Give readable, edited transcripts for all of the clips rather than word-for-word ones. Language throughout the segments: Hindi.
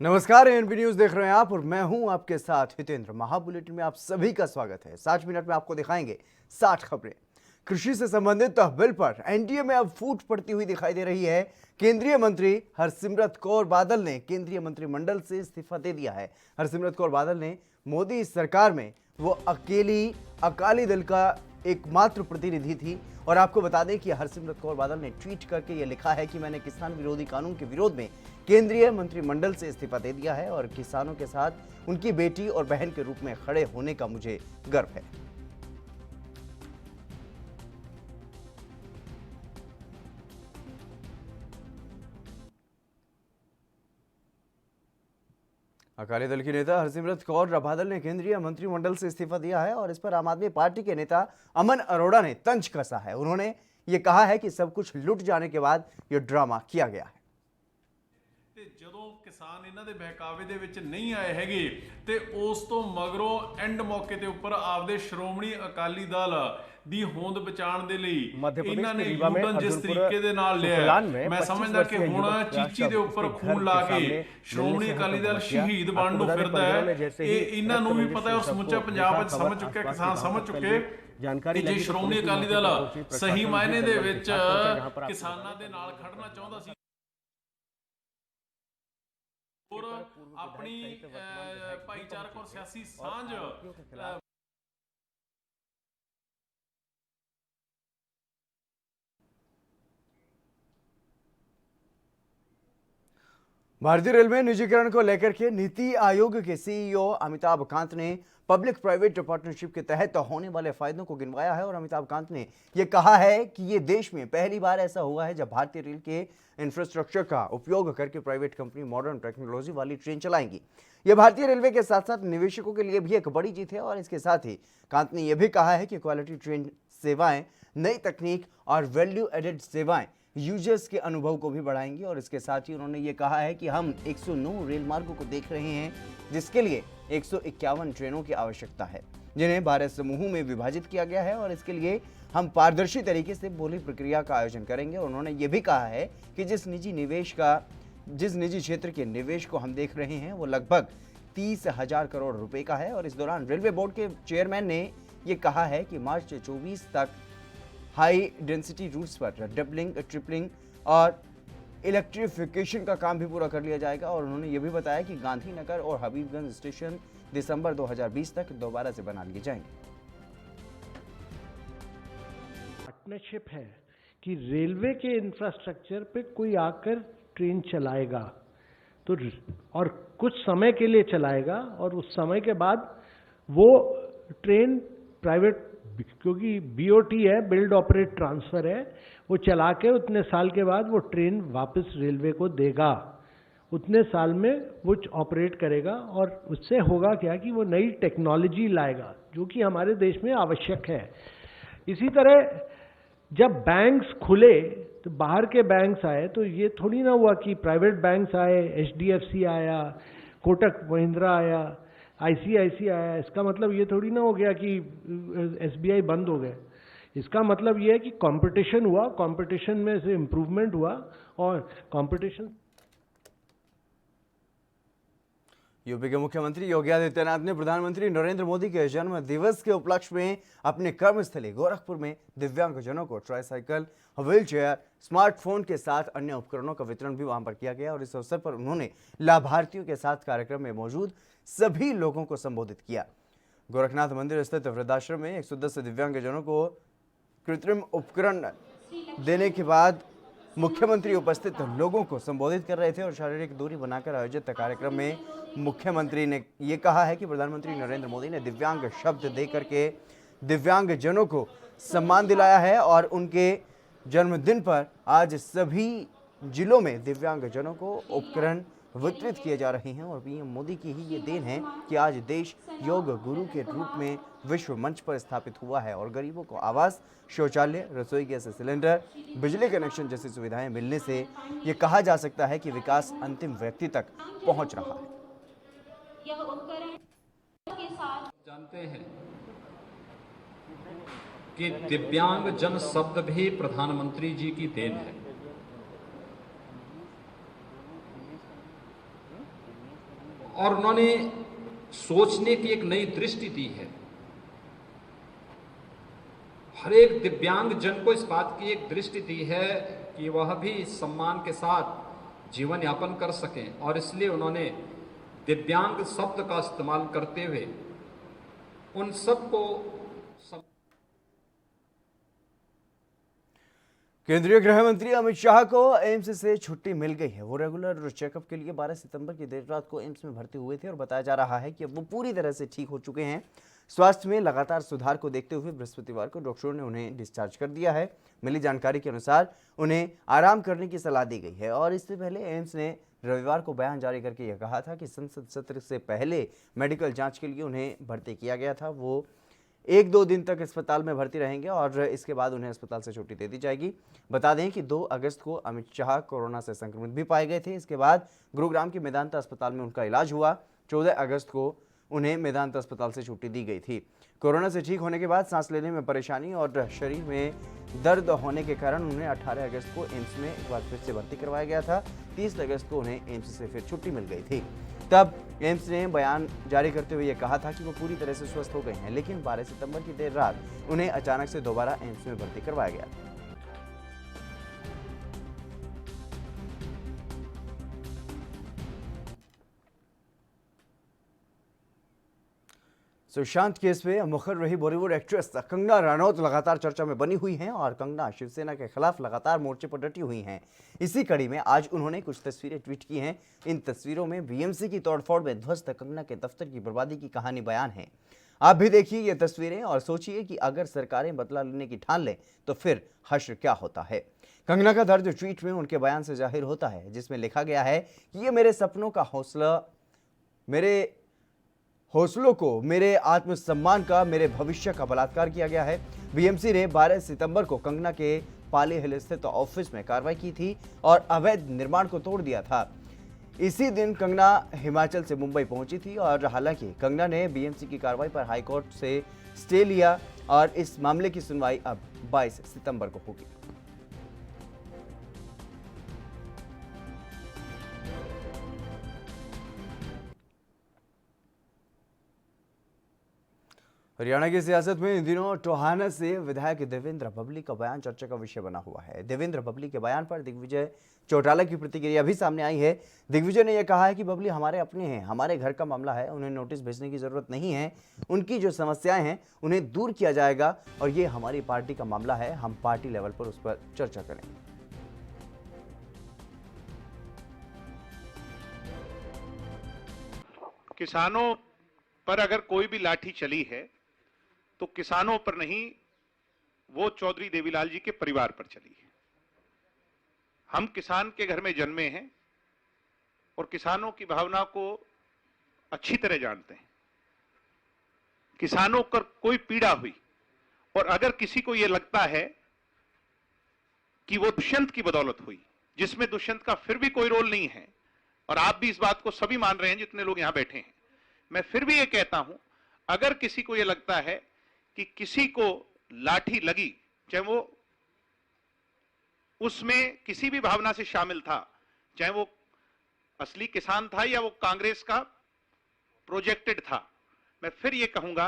नमस्कार, एएनपी न्यूज देख रहे हैं आप और मैं हूं आपके साथ हितेंद्र। महाबुलेटिन में आप सभी का स्वागत है। 60 मिनट में आपको दिखाएंगे 60 खबरें। कृषि से संबंधित बिल पर एनडीए में अब फूट पड़ती हुई दिखाई दे रही है। केंद्रीय मंत्री हरसिमरत कौर बादल ने केंद्रीय मंत्रिमंडल से इस्तीफा दे दिया है। हरसिमरत कौर बादल ने मोदी सरकार में वो अकेली अकाली दल का एकमात्र प्रतिनिधि थी और आपको बता दें कि हरसिमरत कौर बादल ने ट्वीट करके ये लिखा है कि मैंने किसान विरोधी कानून के विरोध में केंद्रीय मंत्रिमंडल से इस्तीफा दे दिया है और किसानों के साथ उनकी बेटी और बहन के रूप में खड़े होने का मुझे गर्व है। अकाली दल की नेता हरसिमरत कौर बादल ने केंद्रीय मंत्रिमंडल से इस्तीफा दिया है और इस पर आम आदमी पार्टी के नेता अमन अरोड़ा ने तंज कसा है। उन्होंने ये कहा है कि सब कुछ लुट जाने के बाद ये ड्रामा किया गया है। ਤੇ ਜਦੋਂ ਕਿਸਾਨ ਇਹਨਾਂ ਦੇ ਬਹਿਕਾਵੇ ਦੇ ਵਿੱਚ ਨਹੀਂ ਆਏ ਹੈਗੇ ਤੇ ਉਸ ਤੋਂ ਮਗਰੋਂ ਐਂਡ ਮੌਕੇ ਤੇ ਉੱਪਰ ਆਪਦੇ ਸ਼੍ਰੋਮਣੀ ਅਕਾਲੀ ਦਲ ਦੀ ਹੋਂਦ ਬਚਾਉਣ ਦੇ ਲਈ ਇਹਨਾਂ ਨੇ ਯੂਟਨ ਜਿਸ ਤਰੀਕੇ ਦੇ ਨਾਲ ਲਿਆ, ਮੈਂ ਸਮਝਦਾ ਕਿ ਹੁਣ ਚੀਚੀ ਦੇ ਉੱਪਰ ਖੂਨ ਲਾ ਕੇ ਸ਼੍ਰੋਮਣੀ ਅਕਾਲੀ ਦਲ ਸ਼ਹੀਦ ਬਣਨ ਨੂੰ ਫਿਰਦਾ ਹੈ। ਇਹ ਇਹਨਾਂ ਨੂੰ ਵੀ ਪਤਾ ਹੈ, ਉਹ ਸਮੁੱਚਾ ਪੰਜਾਬ ਵਿੱਚ ਸਮਝ ਚੁੱਕਿਆ, ਕਿਸਾਨ ਸਮਝ ਚੁੱਕੇ ਕਿ ਜੇ ਸ਼੍ਰੋਮਣੀ ਅਕਾਲੀ ਦਲ ਸਹੀ ਮਾਇਨੇ ਦੇ ਵਿੱਚ ਕਿਸਾਨਾਂ ਦੇ ਨਾਲ ਖੜਨਾ ਚਾਹੁੰਦਾ ਸੀ और अपनी भाईचारक और सियासी सांझ भारतीय रेलवे निजीकरण को लेकर के नीति आयोग के सीईओ अमिताभ कांत ने पब्लिक प्राइवेट पार्टनरशिप के तहत होने वाले फायदों को गिनवाया है और अमिताभ कांत ने यह कहा है कि ये देश में पहली बार ऐसा हुआ है जब भारतीय रेल के इंफ्रास्ट्रक्चर का उपयोग करके प्राइवेट कंपनी मॉडर्न टेक्नोलॉजी वाली ट्रेन चलाएंगी। यह भारतीय रेलवे के साथ साथ निवेशकों के लिए भी एक बड़ी जीत है और इसके साथ ही कांत ने यह भी कहा है कि क्वालिटी ट्रेन सेवाएं, नई तकनीक और वैल्यू एडेड सेवाएं यूजर्स के अनुभव को भी बढ़ाएंगी। और इसके साथ ही उन्होंने ये कहा है कि हम 109 रेल मार्गों को देख रहे हैं जिसके लिए 151 ट्रेनों की आवश्यकता है जिन्हें 12 समूहों में विभाजित किया गया है और इसके लिए हम पारदर्शी तरीके से बोली प्रक्रिया का आयोजन करेंगे। और उन्होंने ये भी कहा है कि जिस निजी क्षेत्र के निवेश को हम देख रहे हैं वो लगभग 30,000 करोड़ रुपए का है। और इस दौरान रेलवे बोर्ड के चेयरमैन ने ये कहा है कि मार्च 24 तक हाई डेंसिटी रूट्स पर डबलिंग, ट्रिपलिंग और इलेक्ट्रिफिकेशन का काम भी पूरा कर लिया जाएगा। और उन्होंने ये भी बताया कि गांधीनगर और हबीबगंज स्टेशन दिसंबर 2020 तक दोबारा से बना लिए जाएंगे। पार्टनरशिप है कि रेलवे के इंफ्रास्ट्रक्चर पे कोई आकर ट्रेन चलाएगा तो और कुछ समय के लिए चलाएगा और उस समय के बाद वो ट्रेन प्राइवेट, क्योंकि बीओटी है, बिल्ड ऑपरेट ट्रांसफर है, वो चला के उतने साल के बाद वो ट्रेन वापस रेलवे को देगा, उतने साल में वो ऑपरेट करेगा और उससे होगा क्या कि वो नई टेक्नोलॉजी लाएगा जो कि हमारे देश में आवश्यक है। इसी तरह जब बैंक्स खुले तो बाहर के बैंक्स आए तो ये थोड़ी ना हुआ कि प्राइवेट बैंक्स आए, एचडीएफसी आया, कोटक महिंद्रा आया, आईसीआईसी आया। इसका मतलब ये थोड़ी ना हो गया कि एसबीआई बंद हो गए। इसका मतलब ये है कि कंपटीशन हुआ, कंपटीशन में से इम्प्रूवमेंट हुआ और कंपटीशन। यूपी के मुख्यमंत्री योगी आदित्यनाथ ने प्रधानमंत्री नरेंद्र मोदी के जन्म दिवस के उपलक्ष्य में अपने कर्मस्थली गोरखपुर में दिव्यांगजनों को ट्राईसाइकिल, व्हील चेयर, स्मार्टफोन के साथ अन्य उपकरणों का वितरण भी वहां पर किया गया। और इस अवसर पर उन्होंने लाभार्थियों के साथ कार्यक्रम में मौजूद सभी लोगों को संबोधित किया। गोरखनाथ मंदिर स्थित वृद्धाश्रम में 110 दिव्यांगजनों को कृत्रिम उपकरण देने के बाद मुख्यमंत्री उपस्थित लोगों को संबोधित कर रहे थे और शारीरिक दूरी बनाकर आयोजित कार्यक्रम में मुख्यमंत्री ने यह कहा है कि प्रधानमंत्री नरेंद्र मोदी ने दिव्यांग शब्द देकर के दिव्यांगजनों को सम्मान दिलाया है और उनके जन्मदिन पर आज सभी जिलों में दिव्यांगजनों को उपकरण वितरित किए जा रहे हैं। और पीएम मोदी की ही ये देन है कि आज देश योग गुरु के रूप में विश्व मंच पर स्थापित हुआ है और गरीबों को आवास, शौचालय, रसोई गैस सिलेंडर, बिजली कनेक्शन जैसी सुविधाएं मिलने से ये कहा जा सकता है कि विकास अंतिम व्यक्ति तक पहुंच रहा है। जानते हैं कि दिव्यांग जन शब्द भी प्रधानमंत्री जी की देन है। और उन्होंने सोचने की एक नई दृष्टि दी है। हर एक दिव्यांग जन को इस बात की एक दृष्टि दी है कि वह भी सम्मान के साथ जीवन यापन कर सकें, और इसलिए उन्होंने दिव्यांग शब्द का इस्तेमाल करते हुए उन सबको केंद्रीय गृह मंत्री अमित शाह को एम्स से छुट्टी मिल गई है। वो रेगुलर चेकअप के लिए 12 सितंबर की देर रात को एम्स में भर्ती हुए थे और बताया जा रहा है कि अब वो पूरी तरह से ठीक हो चुके हैं। स्वास्थ्य में लगातार सुधार को देखते हुए बृहस्पतिवार को डॉक्टरों ने उन्हें डिस्चार्ज कर दिया है। मिली जानकारी के अनुसार उन्हें आराम करने की सलाह दी गई है और इससे पहले एम्स ने रविवार को बयान जारी करके यह कहा था कि संसद सत्र से पहले मेडिकल जांच के लिए उन्हें भर्ती किया गया था। वो 1-2 दिन तक अस्पताल में भर्ती रहेंगे और इसके बाद उन्हें अस्पताल से छुट्टी दे दी जाएगी। बता दें कि 2 अगस्त को अमित शाह कोरोना से संक्रमित भी पाए गए थे। इसके बाद गुरुग्राम के मेदांता अस्पताल में उनका इलाज हुआ। 14 अगस्त को उन्हें मेदांता अस्पताल से छुट्टी दी गई थी। कोरोना से ठीक होने के बाद सांस लेने में परेशानी और शरीर में दर्द होने के कारण उन्हें 18 अगस्त को एम्स में एक बार फिर से भर्ती करवाया गया था। 30 अगस्त को उन्हें एम्स से फिर छुट्टी मिल गई थी। तब एम्स ने बयान जारी करते हुए यह कहा था कि वो पूरी तरह से स्वस्थ हो गए हैं, लेकिन 12 सितंबर की देर रात उन्हें अचानक से दोबारा एम्स में भर्ती करवाया गया। सुशांत केस में मुखर रही बॉलीवुड एक्ट्रेस कंगना रनौत लगातार चर्चा में बनी हुई हैं और कंगना शिवसेना के खिलाफ लगातार मोर्चे पर डटी हुई हैं। इसी कड़ी में आज उन्होंने कुछ तस्वीरें ट्वीट की हैं। इन तस्वीरों में बीएमसी की तोड़फोड़ में ध्वस्त कंगना के दफ्तर की बर्बादी की कहानी बयान है। आप भी देखिए ये तस्वीरें और सोचिए कि अगर सरकारें बदला लेने की ठान लें तो फिर हश्र क्या होता है। कंगना का दर्द ट्वीट में उनके बयान से जाहिर होता है, जिसमें लिखा गया है कि ये मेरे सपनों का हौसला, मेरे हौसलों को, मेरे आत्मसम्मान का, मेरे भविष्य का बलात्कार किया गया है। बीएमसी ने 12 सितंबर को कंगना के पाली हिल स्थित ऑफिस में कार्रवाई की थी और अवैध निर्माण को तोड़ दिया था। इसी दिन कंगना हिमाचल से मुंबई पहुंची थी और हालांकि कंगना ने बीएमसी की कार्रवाई पर हाईकोर्ट से स्टे लिया और इस मामले की सुनवाई अब 22 सितंबर को होगी। हरियाणा की सियासत में इन दिनों टोहाना से विधायक देवेंद्र बबली का बयान चर्चा का विषय बना हुआ है। देवेंद्र बबली के बयान पर दिग्विजय चौटाला की प्रतिक्रिया भी सामने आई है। दिग्विजय ने यह कहा है कि बबली हमारे अपने हैं, हमारे घर का मामला है, उन्हें नोटिस भेजने की जरूरत नहीं है। उनकी जो समस्याएं हैं उन्हें दूर किया जाएगा और ये हमारी पार्टी का मामला है, हम पार्टी लेवल पर उस पर चर्चा करेंगे। किसानों पर अगर कोई भी लाठी चली है तो किसानों पर नहीं, वो चौधरी देवीलाल जी के परिवार पर चली है। हम किसान के घर में जन्मे हैं और किसानों की भावना को अच्छी तरह जानते हैं। किसानों पर कोई पीड़ा हुई और अगर किसी को यह लगता है कि वो दुष्यंत की बदौलत हुई, जिसमें दुष्यंत का फिर भी कोई रोल नहीं है, और आप भी इस बात को सभी मान रहे हैं जितने लोग यहां बैठे हैं, मैं फिर भी ये कहता हूं, अगर किसी को यह लगता है कि किसी को लाठी लगी, चाहे वो उसमें किसी भी भावना से शामिल था, चाहे वो असली किसान था या वो कांग्रेस का प्रोजेक्टेड था, मैं फिर ये कहूंगा,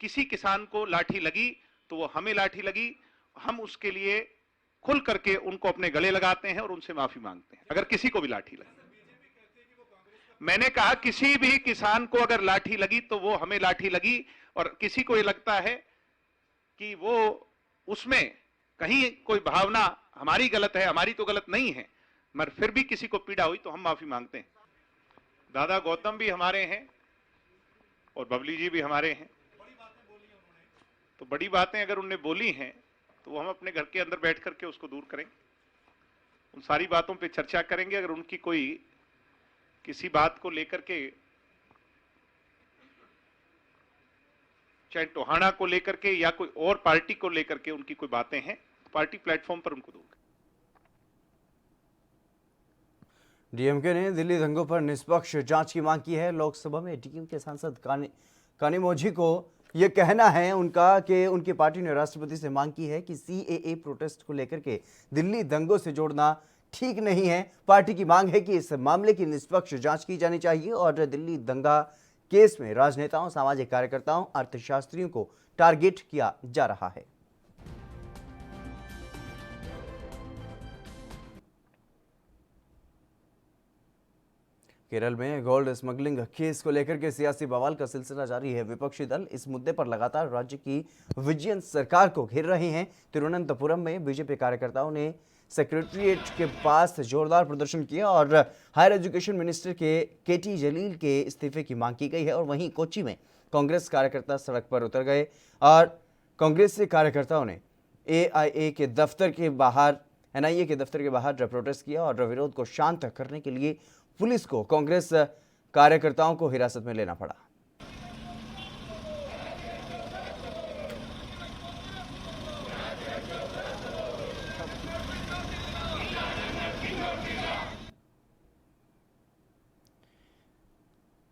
किसी किसान को लाठी लगी तो वो हमें लाठी लगी, हम उसके लिए खुल करके उनको अपने गले लगाते हैं और उनसे माफी मांगते हैं। अगर किसी को भी लाठी लगी, मैंने कहा किसी भी किसान को अगर लाठी लगी तो वो हमें लाठी लगी, और किसी को ये लगता है कि वो उसमें कहीं कोई भावना हमारी गलत है, हमारी तो गलत नहीं है, मगर फिर भी किसी को पीड़ा हुई तो हम माफी मांगते हैं। दादा गौतम भी हमारे हैं और बबली जी भी हमारे हैं, तो बड़ी बातें अगर उनने बोली हैं तो वो हम अपने घर के अंदर बैठ करके उसको दूर करेंगे, उन सारी बातों पे चर्चा करेंगे। अगर उनकी कोई किसी बात को लेकर के, चाहे टोहाना को लेकर के या कोई और पार्टी को लेकर के उनकी कोई बातें हैं, पार्टी प्लेटफॉर्म पर उनको दूर। डीएमके ने दिल्ली दंगों पर निष्पक्ष जांच की मांग की है। लोकसभा में डीएमके सांसद कानिमोझी को यह कहना है उनका कि उनकी पार्टी ने राष्ट्रपति से मांग की है कि सीएए प्रोटेस्ट को लेकर के दिल्ली दंगों से जोड़ना ठीक नहीं है। पार्टी की मांग है कि इस मामले की निष्पक्ष जांच की जानी चाहिए और दिल्ली दंगा केस में राजनेताओं, सामाजिक कार्यकर्ताओं, अर्थशास्त्रियों को टारगेट किया जा रहा है। केरल में गोल्ड स्मगलिंग केस को लेकर के सियासी बवाल का सिलसिला जारी है। विपक्षी दल इस मुद्दे पर लगातार राज्य की विजिलेंस सरकार को घेर रहे हैं। तिरुवनंतपुरम में बीजेपी कार्यकर्ताओं ने सेक्रेटरीट के पास जोरदार प्रदर्शन किया और हायर एजुकेशन मिनिस्टर केटी जलील के इस्तीफे की मांग की गई है। और वहीं कोच्चि में कांग्रेस कार्यकर्ता सड़क पर उतर गए और कांग्रेस के कार्यकर्ताओं ने एनआईए के दफ्तर के बाहर प्रोटेस्ट किया और विरोध को शांत करने के लिए पुलिस को कांग्रेस कार्यकर्ताओं को हिरासत में लेना पड़ा।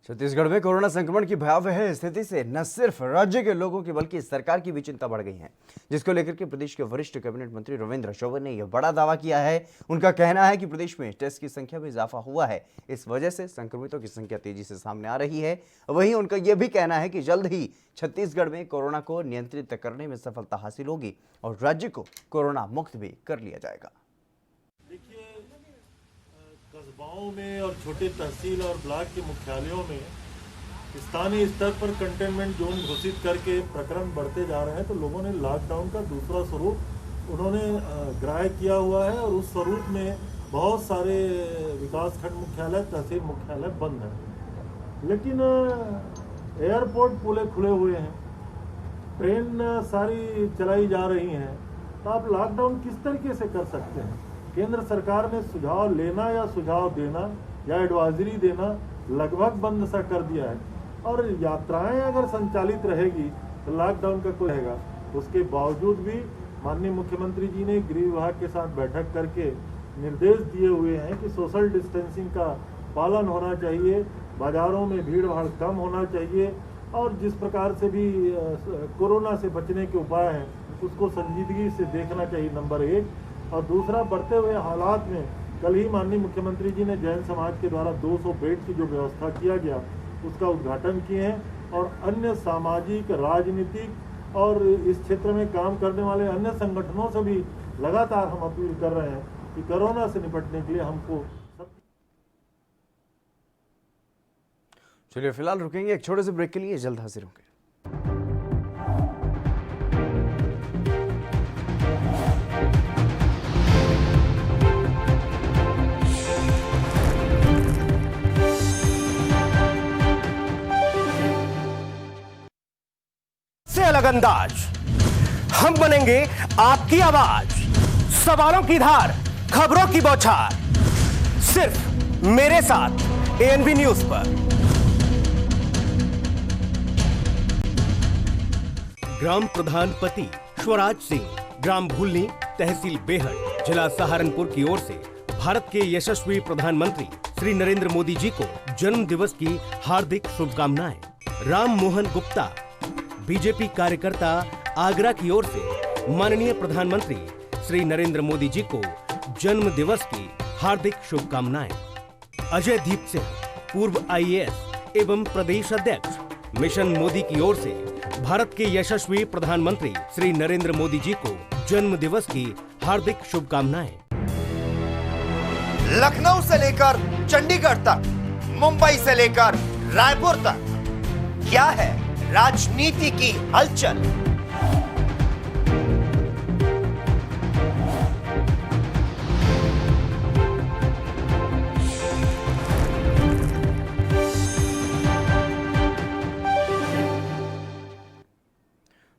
छत्तीसगढ़ में कोरोना संक्रमण की भयावह स्थिति से न सिर्फ राज्य के लोगों की बल्कि सरकार की भी चिंता बढ़ गई है, जिसको लेकर के प्रदेश के वरिष्ठ कैबिनेट मंत्री रविंद्र चौबे ने यह बड़ा दावा किया है। उनका कहना है कि प्रदेश में टेस्ट की संख्या में इजाफा हुआ है, इस वजह से संक्रमितों की संख्या तेजी से सामने आ रही है। वहीं उनका यह भी कहना है कि जल्द ही छत्तीसगढ़ में कोरोना को नियंत्रित करने में सफलता हासिल होगी और राज्य को कोरोना मुक्त भी कर लिया जाएगा। कस्बाओं में और छोटे तहसील और ब्लॉक के मुख्यालयों में स्थानीय स्तर पर कंटेनमेंट जोन घोषित करके प्रकरण बढ़ते जा रहे हैं, तो लोगों ने लॉकडाउन का दूसरा स्वरूप उन्होंने ग्राह्य किया हुआ है और उस स्वरूप में बहुत सारे विकासखंड मुख्यालय, तहसील मुख्यालय बंद हैं। लेकिन एयरपोर्ट पूरे खुले हुए हैं, ट्रेन सारी चलाई जा रही हैं, तो आप लॉकडाउन किस तरीके से कर सकते हैं? केंद्र सरकार ने सुझाव लेना या सुझाव देना या एडवाइजरी देना लगभग बंद सा कर दिया है और यात्राएं अगर संचालित रहेगी तो लॉकडाउन का कोई रहेगा। उसके बावजूद भी माननीय मुख्यमंत्री जी ने गृह विभाग के साथ बैठक करके निर्देश दिए हुए हैं कि सोशल डिस्टेंसिंग का पालन होना चाहिए, बाजारों में भीड़ भाड़ कम होना चाहिए और जिस प्रकार से भी कोरोना से बचने के उपाय हैं उसको संजीदगी से देखना चाहिए, नंबर एक। और दूसरा, बढ़ते हुए हालात में कल ही माननीय मुख्यमंत्री जी ने जैन समाज के द्वारा 200 बेड की जो व्यवस्था किया गया उसका उद्घाटन किए हैं और अन्य सामाजिक, राजनीतिक और इस क्षेत्र में काम करने वाले अन्य संगठनों से भी लगातार हम अपील कर रहे हैं कि कोरोना से निपटने के लिए हमको। चलिए फिलहाल रुकेंगे एक छोटे से ब्रेक के लिए, जल्द हाजिर होंगे। से अलग अंदाज हम बनेंगे आपकी आवाज, सवालों की धार, खबरों की बौछार, सिर्फ मेरे साथ एएनबी न्यूज पर। ग्राम प्रधान पति स्वराज सिंह, ग्राम भूलनी, तहसील बेहट, जिला सहारनपुर की ओर से भारत के यशस्वी प्रधानमंत्री श्री नरेंद्र मोदी जी को जन्म दिवस की हार्दिक शुभकामनाएं। राम मोहन गुप्ता, बीजेपी कार्यकर्ता, आगरा की ओर से माननीय प्रधानमंत्री श्री नरेंद्र मोदी जी को जन्म दिवस की हार्दिक शुभकामनाएं। अजय दीप सिंह, पूर्व आईएएस एवं प्रदेश अध्यक्ष, मिशन मोदी की ओर से भारत के यशस्वी प्रधानमंत्री श्री नरेंद्र मोदी जी को जन्म दिवस की हार्दिक शुभकामनाएं। लखनऊ से लेकर चंडीगढ़ तक, मुंबई से लेकर रायपुर तक, क्या है राजनीति की हलचल।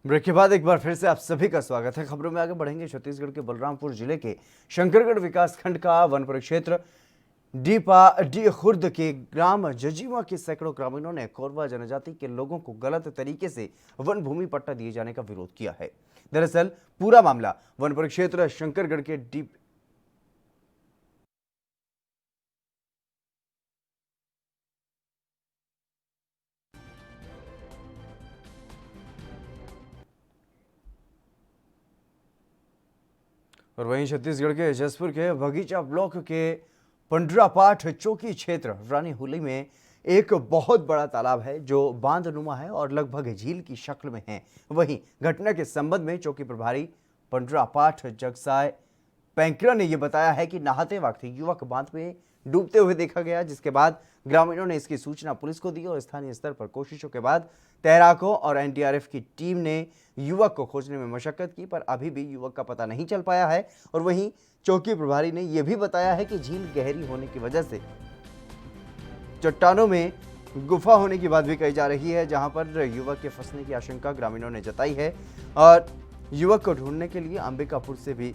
ब्रेक के बाद एक बार फिर से आप सभी का स्वागत है। खबरों में आगे बढ़ेंगे। छत्तीसगढ़ के बलरामपुर जिले के शंकरगढ़ विकासखंड का वन परिक्षेत्र डी खुर्द के ग्राम जजीवा के सैकड़ों ग्रामीणों ने कोरवा जनजाति के लोगों को गलत तरीके से वन भूमि पट्टा दिए जाने का विरोध किया है। दरअसल पूरा मामला वन परिक्षेत्र शंकरगढ़ के डी और वहीं छत्तीसगढ़ के जसपुर के बगीचा ब्लॉक के पंडरापाठ चौकी क्षेत्र रानी हुली में एक बहुत बड़ा तालाब है जो बांधनुमा है और लगभग झील की शक्ल में है। वहीं घटना के संबंध में चौकी प्रभारी पंडरापाठ जगसाय पैंकरा ने यह बताया है कि नहाते वक्त युवक बांध में डूबते हुए देखा गया, जिसके बाद ग्रामीणों ने इसकी सूचना पुलिस को दी और स्थानीय स्तर पर कोशिशों के बाद तैराकों और एनडीआरएफ की टीम ने युवक को खोजने में मशक्कत की, पर अभी भी युवक का पता नहीं चल पाया है। और वहीं चौकी प्रभारी ने यह भी बताया है कि झील गहरी होने की वजह से चट्टानों में गुफा होने की बात भी कही जा रही है, जहां पर युवक के फंसने की आशंका ग्रामीणों ने जताई है। और युवक को ढूंढने के लिए अंबिकापुर से भी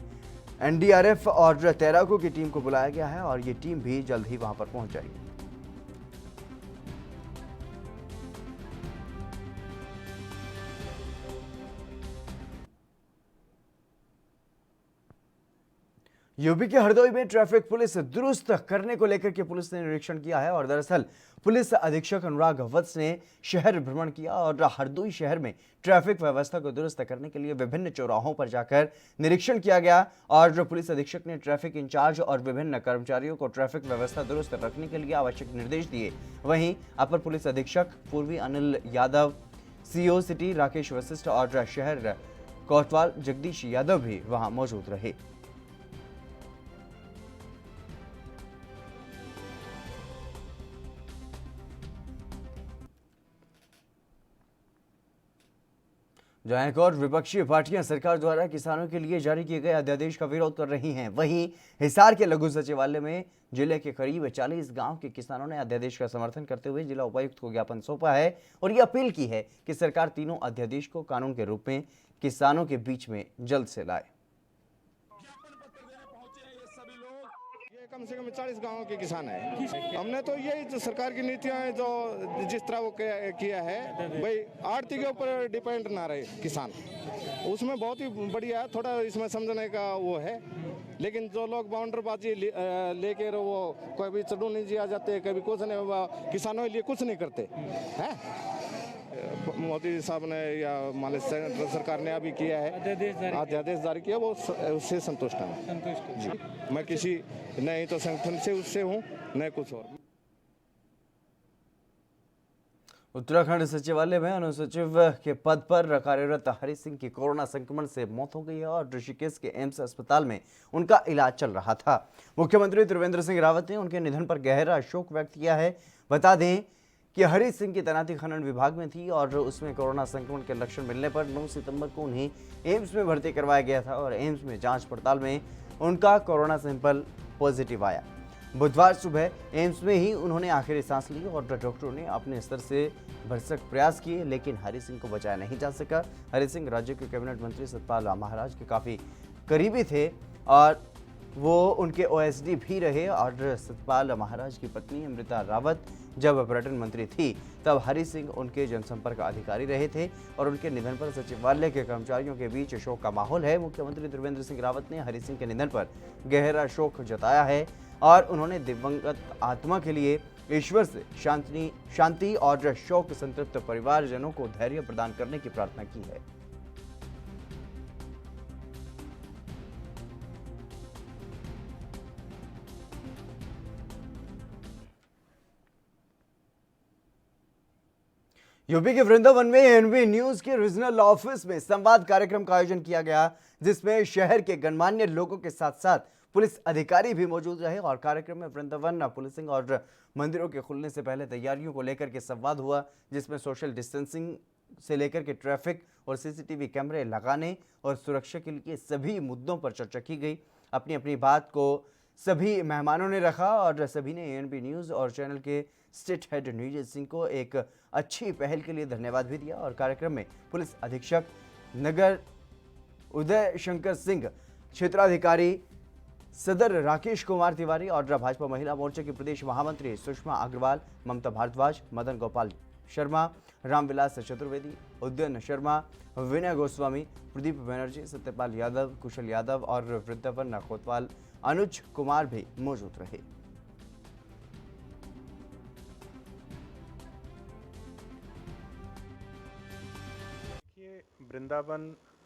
एनडीआरएफ और तैराकों की टीम को बुलाया गया है और ये टीम भी जल्द ही वहां पर पहुंच जाएगी। यूपी के हरदोई में ट्रैफिक पुलिस दुरुस्त करने को लेकर के पुलिस ने निरीक्षण किया है और दरअसल पुलिस अधीक्षक अनुराग वत्स ने शहर भ्रमण किया और हरदोई शहर में ट्रैफिक व्यवस्था को दुरुस्त करने के लिए विभिन्न चौराहों पर जाकर निरीक्षण किया गया और पुलिस अधीक्षक ने ट्रैफिक इंचार्ज और विभिन्न कर्मचारियों को ट्रैफिक व्यवस्था दुरुस्त रखने के लिए आवश्यक निर्देश दिए। वहीं अपर पुलिस अधीक्षक पूर्वी अनिल यादव, सीओ सिटी राकेश वशिष्ठ और शहर कोतवाल जगदीश यादव भी वहां मौजूद रहे। जहां एक और विपक्षी पार्टियां सरकार द्वारा किसानों के लिए जारी किए गए अध्यादेश का विरोध कर रही हैं, वहीं हिसार के लघु सचिवालय में जिले के करीब 40 गांव के किसानों ने अध्यादेश का समर्थन करते हुए जिला उपायुक्त को ज्ञापन सौंपा है और ये अपील की है कि सरकार तीनों अध्यादेश को कानून के रूप में किसानों के बीच में जल्द से लाए। कम से कम 40 गांवों के किसान है। हमने तो यही जो सरकार की नीतियां हैं, जो जिस तरह वो किया है, भाई आड़ती के ऊपर डिपेंड ना रहे किसान, उसमें बहुत ही बढ़िया है। थोड़ा इसमें समझने का वो है, लेकिन जो लोग बाउंडरबाजी लेकर वो कभी चढ़ू नहीं जिया जाते, कभी कुछ नहीं, किसानों के लिए कुछ नहीं करते हैं। मोदी साहब ने या मान सेंट्रल सरकार ने अभी किया है, अध्यादेश जारी किया, वो उससे संतुष्ट है। मैं किसी नहीं तो संगठन से उससे हूँ, नहीं कुछ और। उत्तराखंड सचिवालय में अनुसचिव के पद पर कार्यरत हरि सिंह की कोरोना संक्रमण से मौत हो गई है और ऋषिकेश के एम्स अस्पताल में उनका इलाज चल रहा था। मुख्यमंत्री त्रिवेंद्र सिंह रावत ने उनके निधन पर गहरा शोक व्यक्त किया है। बता दें कि हरि सिंह की तैनाती खनन विभाग में थी और उसमें कोरोना संक्रमण के लक्षण मिलने पर 9 सितंबर को उन्हें एम्स में भर्ती करवाया गया था और एम्स में जांच पड़ताल में उनका कोरोना सैंपल पॉजिटिव आया। बुधवार सुबह एम्स में ही उन्होंने आखिरी सांस ली और डॉक्टरों ने अपने स्तर से भरसक प्रयास किए, लेकिन हरि सिंह को बचाया नहीं जा सका। हरि सिंह राज्य के कैबिनेट मंत्री सतपाल महाराज के काफ़ी करीबी थे और वो उनके ओएसडी भी रहे और सतपाल महाराज की पत्नी अमृता रावत जब पर्यटन मंत्री थी तब हरि सिंह उनके जनसंपर्क अधिकारी रहे थे और उनके निधन पर सचिवालय के कर्मचारियों के बीच शोक का माहौल है। मुख्यमंत्री त्रिवेंद्र सिंह रावत ने हरि सिंह के निधन पर गहरा शोक जताया है और उन्होंने दिवंगत आत्मा के लिए ईश्वर से शांति और शोक संतृप्त परिवारजनों को धैर्य प्रदान करने की प्रार्थना की है। यूपी के वृंदावन में एनवी न्यूज के रीजनल ऑफिस में संवाद कार्यक्रम का आयोजन किया गया, जिसमें शहर के गणमान्य लोगों के साथ साथ पुलिस अधिकारी भी मौजूद रहे और कार्यक्रम में वृंदावन पुलिसिंग और मंदिरों के खुलने से पहले तैयारियों को लेकर के संवाद हुआ, जिसमें सोशल डिस्टेंसिंग से लेकर के ट्रैफिक और सीसीटीवी कैमरे लगाने और सुरक्षा के लिए सभी मुद्दों पर चर्चा की गई। अपनी अपनी बात को सभी मेहमानों ने रखा और सभी ने एएनबी न्यूज़ और चैनल के स्टेट हेड नीरज सिंह को एक अच्छी पहल के लिए धन्यवाद भी दिया और कार्यक्रम में पुलिस अधीक्षक नगर उदय शंकर सिंह, क्षेत्राधिकारी सदर राकेश कुमार तिवारी और भाजपा महिला मोर्चा की प्रदेश महामंत्री सुषमा अग्रवाल, ममता भारद्वाज, मदन गोपाल शर्मा, रामविलास चतुर्वेदी, उदयन शर्मा, विनय गोस्वामी, प्रदीप बनर्जी, सत्यपाल यादव, कुशल यादव और वृंदावन कोतवाल अनुज कुमार भी मौजूद रहे। वृंदावन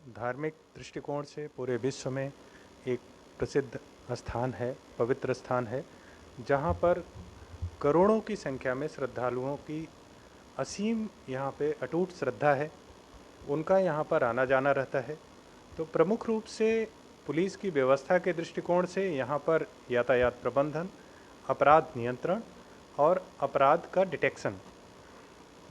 धार्मिक दृष्टिकोण से पूरे विश्व में एक प्रसिद्ध स्थान है, पवित्र स्थान है, जहाँ पर करोड़ों की संख्या में श्रद्धालुओं की असीम यहाँ पे अटूट श्रद्धा है। उनका यहाँ पर आना जाना रहता है। तो प्रमुख रूप से पुलिस की व्यवस्था के दृष्टिकोण से यहाँ पर यातायात प्रबंधन, अपराध नियंत्रण और अपराध का डिटेक्शन,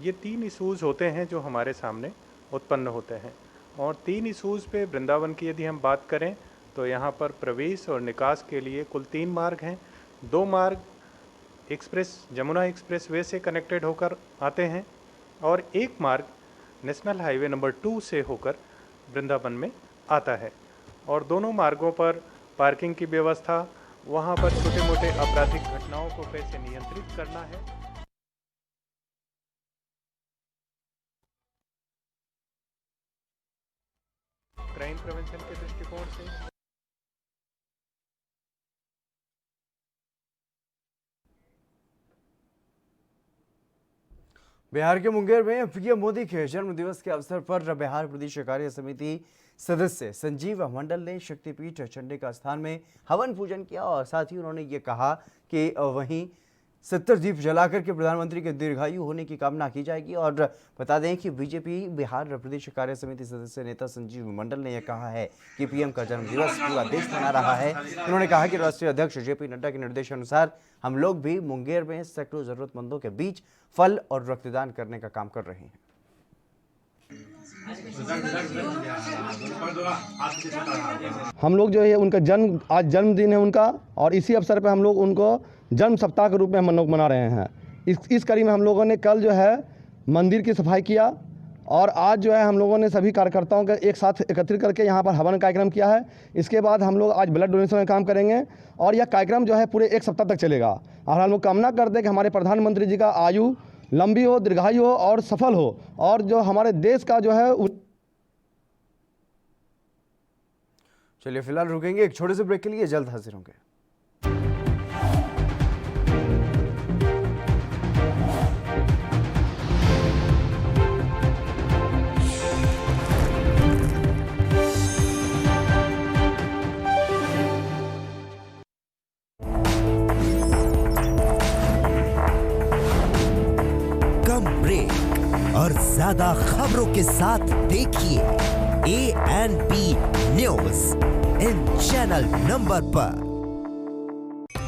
ये 3 इशूज़ होते हैं जो हमारे सामने उत्पन्न होते हैं। और 3 इशूज़ पे वृंदावन की यदि हम बात करें तो यहाँ पर प्रवेश और निकास के लिए कुल 3 मार्ग हैं। 2 मार्ग जमुना एक्सप्रेस वे से कनेक्टेड होकर आते हैं और 1 मार्ग नेशनल हाईवे नंबर 2 से होकर वृंदावन में आता है। और दोनों मार्गों पर पार्किंग की व्यवस्था, वहाँ पर छोटे मोटे आपराधिक घटनाओं को कैसे नियंत्रित करना है, क्राइम प्रिवेंशन के दृष्टिकोण से। बिहार के मुंगेर में पीएम मोदी के जन्मदिवस के अवसर पर बिहार प्रदेश कार्य समिति सदस्य संजीव मंडल ने शक्तिपीठ चंडिका स्थान में हवन पूजन किया और साथ ही उन्होंने ये कहा कि वहीं 70 दीप जलाकर के प्रधानमंत्री के दीर्घायु होने की कामना की जाएगी। और बता दें कि बीजेपी बिहार प्रदेश कार्य समिति सदस्य नेता संजीव मंडल ने यह कहा है कि पीएम का जन्मदिवस पूरा देश मना रहा है। उन्होंने कहा कि राष्ट्रीय अध्यक्ष जेपी नड्डा के निर्देशानुसार हम लोग भी मुंगेर में सैकड़ों जरूरतमंदों के बीच फल और रक्तदान करने का काम कर रहे हैं। हम लोग जो है उनका आज जन्मदिन है उनका, और इसी अवसर पर हम लोग उनको जन्म सप्ताह के रूप में हम लोग मना रहे हैं। इस कड़ी में हम लोगों ने कल जो है मंदिर की सफाई किया और आज जो है हम लोगों ने सभी कार्यकर्ताओं का एक साथ एकत्रित करके यहाँ पर हवन कार्यक्रम किया है। इसके बाद हम लोग आज ब्लड डोनेशन का काम करेंगे और यह कार्यक्रम जो है पूरे 1 सप्ताह तक चलेगा। और हम लोग कामना करते हैं कि हमारे प्रधानमंत्री जी का आयु लंबी हो, दीर्घायु हो और सफल हो, और जो हमारे देश का जो है। चलिए फिलहाल रुकेंगे एक छोटे से ब्रेक के लिए, जल्द हाजिर होंगे। और ज्यादा खबरों के साथ देखिए ANP news in channel number पर।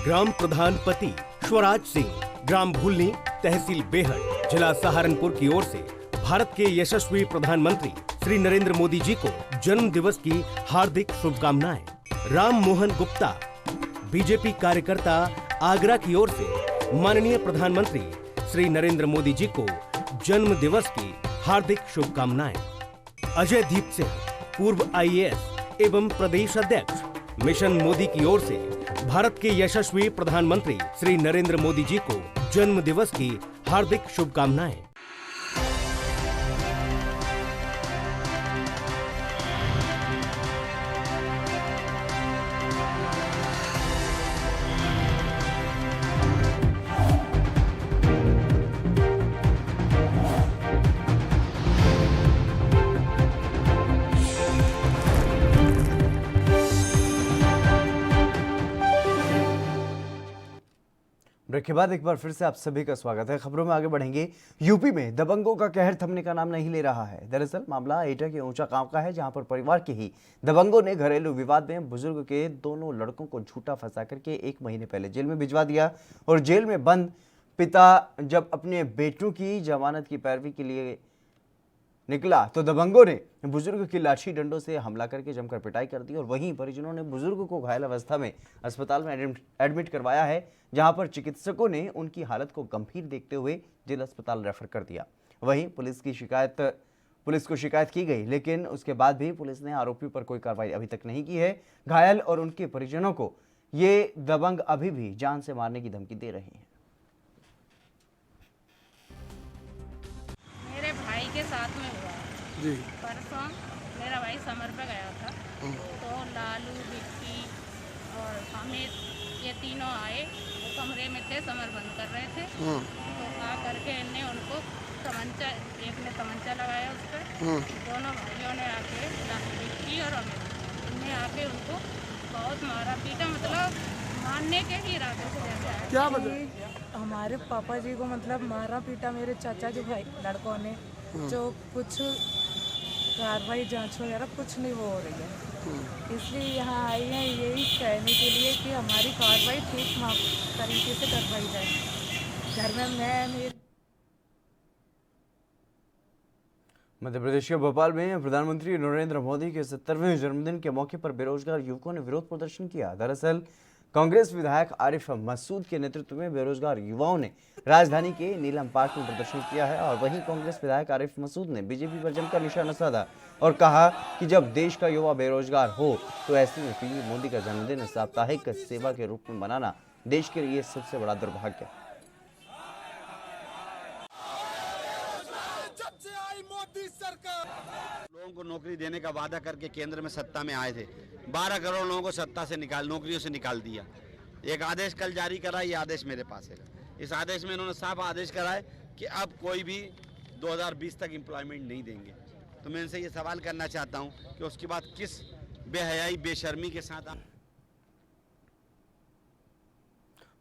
ग्राम प्रधान पति स्वराज सिंह, ग्राम भूलनी, तहसील बेहट, जिला सहारनपुर की ओर से भारत के यशस्वी प्रधानमंत्री श्री नरेंद्र मोदी जी को जन्म दिवस की हार्दिक शुभकामनाएं। राम मोहन गुप्ता, बीजेपी कार्यकर्ता, आगरा की ओर से माननीय प्रधानमंत्री श्री नरेंद्र मोदी जी को जन्म दिवस की हार्दिक शुभकामनाएं। अजय दीप सिंह, पूर्व IAS एवं प्रदेश अध्यक्ष, मिशन मोदी की ओर से भारत के यशस्वी प्रधानमंत्री श्री नरेंद्र मोदी जी को जन्म दिवस की हार्दिक शुभकामनाएं। ब्रेक के बाद एक बार फिर से आप सभी का स्वागत है। खबरों में आगे बढ़ेंगे। यूपी में दबंगों का कहर थमने का नाम नहीं ले रहा है। दरअसल मामला एटा के ऊंचा गांव का है, जहां पर परिवार के ही दबंगों ने घरेलू विवाद में बुजुर्ग के दोनों लड़कों को झूठा फंसा करके 1 महीने पहले जेल में भिजवा दिया। और जेल में बंद पिता जब अपने बेटों की जमानत की पैरवी के लिए निकला तो दबंगों ने बुजुर्ग की लाठी डंडों से हमला करके जमकर पिटाई कर दी। और वहीं परिजनों ने बुजुर्ग को घायल अवस्था में अस्पताल में एडमिट करवाया है, जहां पर चिकित्सकों ने उनकी हालत को गंभीर देखते हुए जिला अस्पताल रेफर कर दिया। वहीं पुलिस को शिकायत की गई, लेकिन उसके बाद भी पुलिस ने आरोपियों पर कोई कार्रवाई अभी तक नहीं की है। घायल और उनके परिजनों को ये दबंग अभी भी जान से मारने की धमकी दे रहे हैं। मेरे भाई के साथ में हुआ जी। परसों मेरा भाई समर पे गया था, तो लालू, विक्की और अमित ये तीनों आए, वो कमरे में थे, समर बंद कर रहे थे। तो आ करके इनने उनको तमंचा, एक ने तमंचा लगाया उस पर, दोनों भाइयों ने आके, विक्की और अमित, इनने आके उनको बहुत मारा पीटा, मतलब मारने के ही इरादे से लेके आए। क्या वजह? हमारे पापा जी को मतलब मारा पीटा मेरे चाचा के भाई लड़कों ने, जो कुछ कार्रवाई जांच वगैरह कुछ नहीं वो हो रही है, इसलिए यहाँ आई हैं यही कहने के लिए कि हमारी कार्रवाई ठीक तरीके से करवाई जाए। घर में मैं मेरे मध्य प्रदेश के भोपाल में प्रधानमंत्री नरेंद्र मोदी के 70वें जन्मदिन के मौके पर बेरोजगार युवकों ने विरोध प्रदर्शन किया। दरअसल कांग्रेस विधायक आरिफ मसूद के नेतृत्व में बेरोजगार युवाओं ने राजधानी के नीलम पार्क में प्रदर्शन किया है और वहीं कांग्रेस विधायक आरिफ मसूद ने बीजेपी पर जमकर निशाना साधा और कहा कि जब देश का युवा बेरोजगार हो तो ऐसे में पीएम मोदी का जन्मदिन साप्ताहिक सेवा के रूप में मनाना देश के लिए सबसे बड़ा दुर्भाग्य है। लोगों को नौकरी देने का वादा करके केंद्र में सत्ता में आए थे, 12 करोड़ लोगों को सत्ता से नौकरियों से निकाल दिया। एक आदेश कल जारी करा, ये आदेश मेरे पास है। इस आदेश में इन्होंने साफ आदेश करा है कि अब कोई भी 2020 तक एम्प्लॉयमेंट नहीं देंगे। तो मैं इनसे ये सवाल करना चाहता हूँ कि उसके बाद किस बेहयाई बेशर्मी के साथ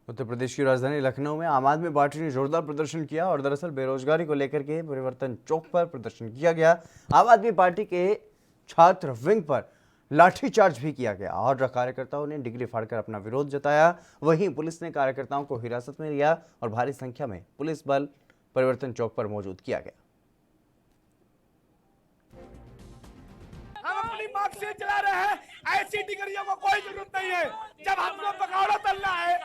उत्तर प्रदेश की राजधानी लखनऊ में आम आदमी पार्टी ने जोरदार प्रदर्शन किया और दरअसल बेरोजगारी को लेकर के परिवर्तन चौक पर प्रदर्शन किया गया। आम आदमी पार्टी के छात्र विंग पर लाठीचार्ज भी किया गया और कार्यकर्ताओं ने डिग्री फाड़कर अपना विरोध जताया। वहीं पुलिस ने कार्यकर्ताओं को हिरासत में लिया और भारी संख्या में पुलिस बल परिवर्तन चौक पर मौजूद किया गया। हम अपनी मार्कशीट चला रहे हैं, ऐसी डिग्रियों को कोई जरूरत नहीं है। जब हमको पकौड़ा तलना है,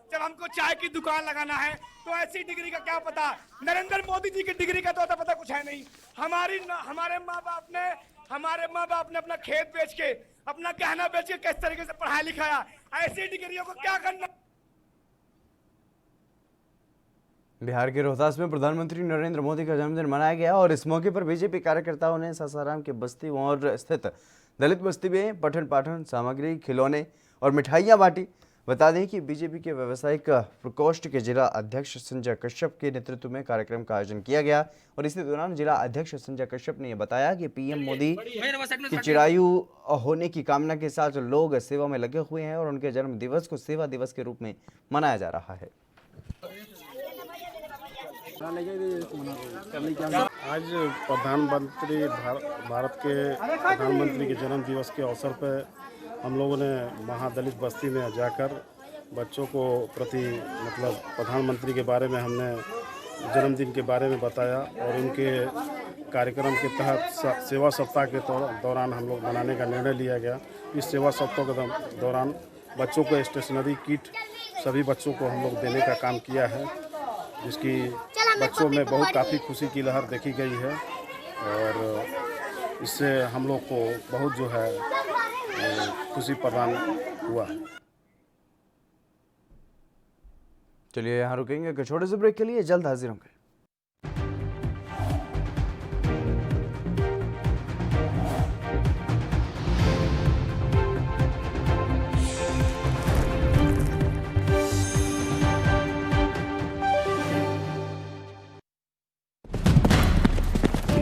जब हमको चाय की दुकान लगाना है, तो ऐसी डिग्री का क्या पता। नरेंद्र मोदी जी की डिग्री का तो पता कुछ है नहीं। हमारे माँ बाप ने अपना खेत बेच के, अपना गहना बेच के किस तरीके से पढ़ाया लिखाया, ऐसी डिग्रियों को क्या करना। बिहार के रोहतास में प्रधानमंत्री नरेंद्र मोदी का जन्मदिन मनाया गया और इस मौके पर बीजेपी कार्यकर्ताओं ने सासाराम के बस्ती और स्थित दलित बस्ती में पठन पाठन सामग्री, खिलौने और मिठाइयां बांटी। बता दें कि बीजेपी के व्यावसायिक प्रकोष्ठ के जिला अध्यक्ष संजय कश्यप के नेतृत्व में कार्यक्रम का आयोजन किया गया और इसी दौरान जिला अध्यक्ष संजय कश्यप ने यह बताया कि पीएम मोदी की चिरायु होने की कामना के साथ लोग सेवा में लगे हुए हैं और उनके जन्म दिवस को सेवा दिवस के रूप में मनाया जा रहा है। आज भारत के प्रधानमंत्री के जन्म दिवस के अवसर पर हम लोगों ने महादलित बस्ती में जाकर बच्चों को मतलब प्रधानमंत्री के बारे में हमने जन्मदिन के बारे में बताया और उनके कार्यक्रम के तहत सेवा सप्ताह के दौरान हम लोग मनाने का निर्णय लिया गया। इस सेवा सप्ताह के दौरान बच्चों को स्टेशनरी किट सभी बच्चों को हम लोग देने का काम किया है, जिसकी बच्चों में बहुत काफ़ी खुशी की लहर देखी गई है और इससे हम लोग को बहुत जो है खुशी प्रदान हुआ है। चलिए यहाँ रुकेंगे एक छोटे से ब्रेक के लिए, जल्द हाजिर होंगे।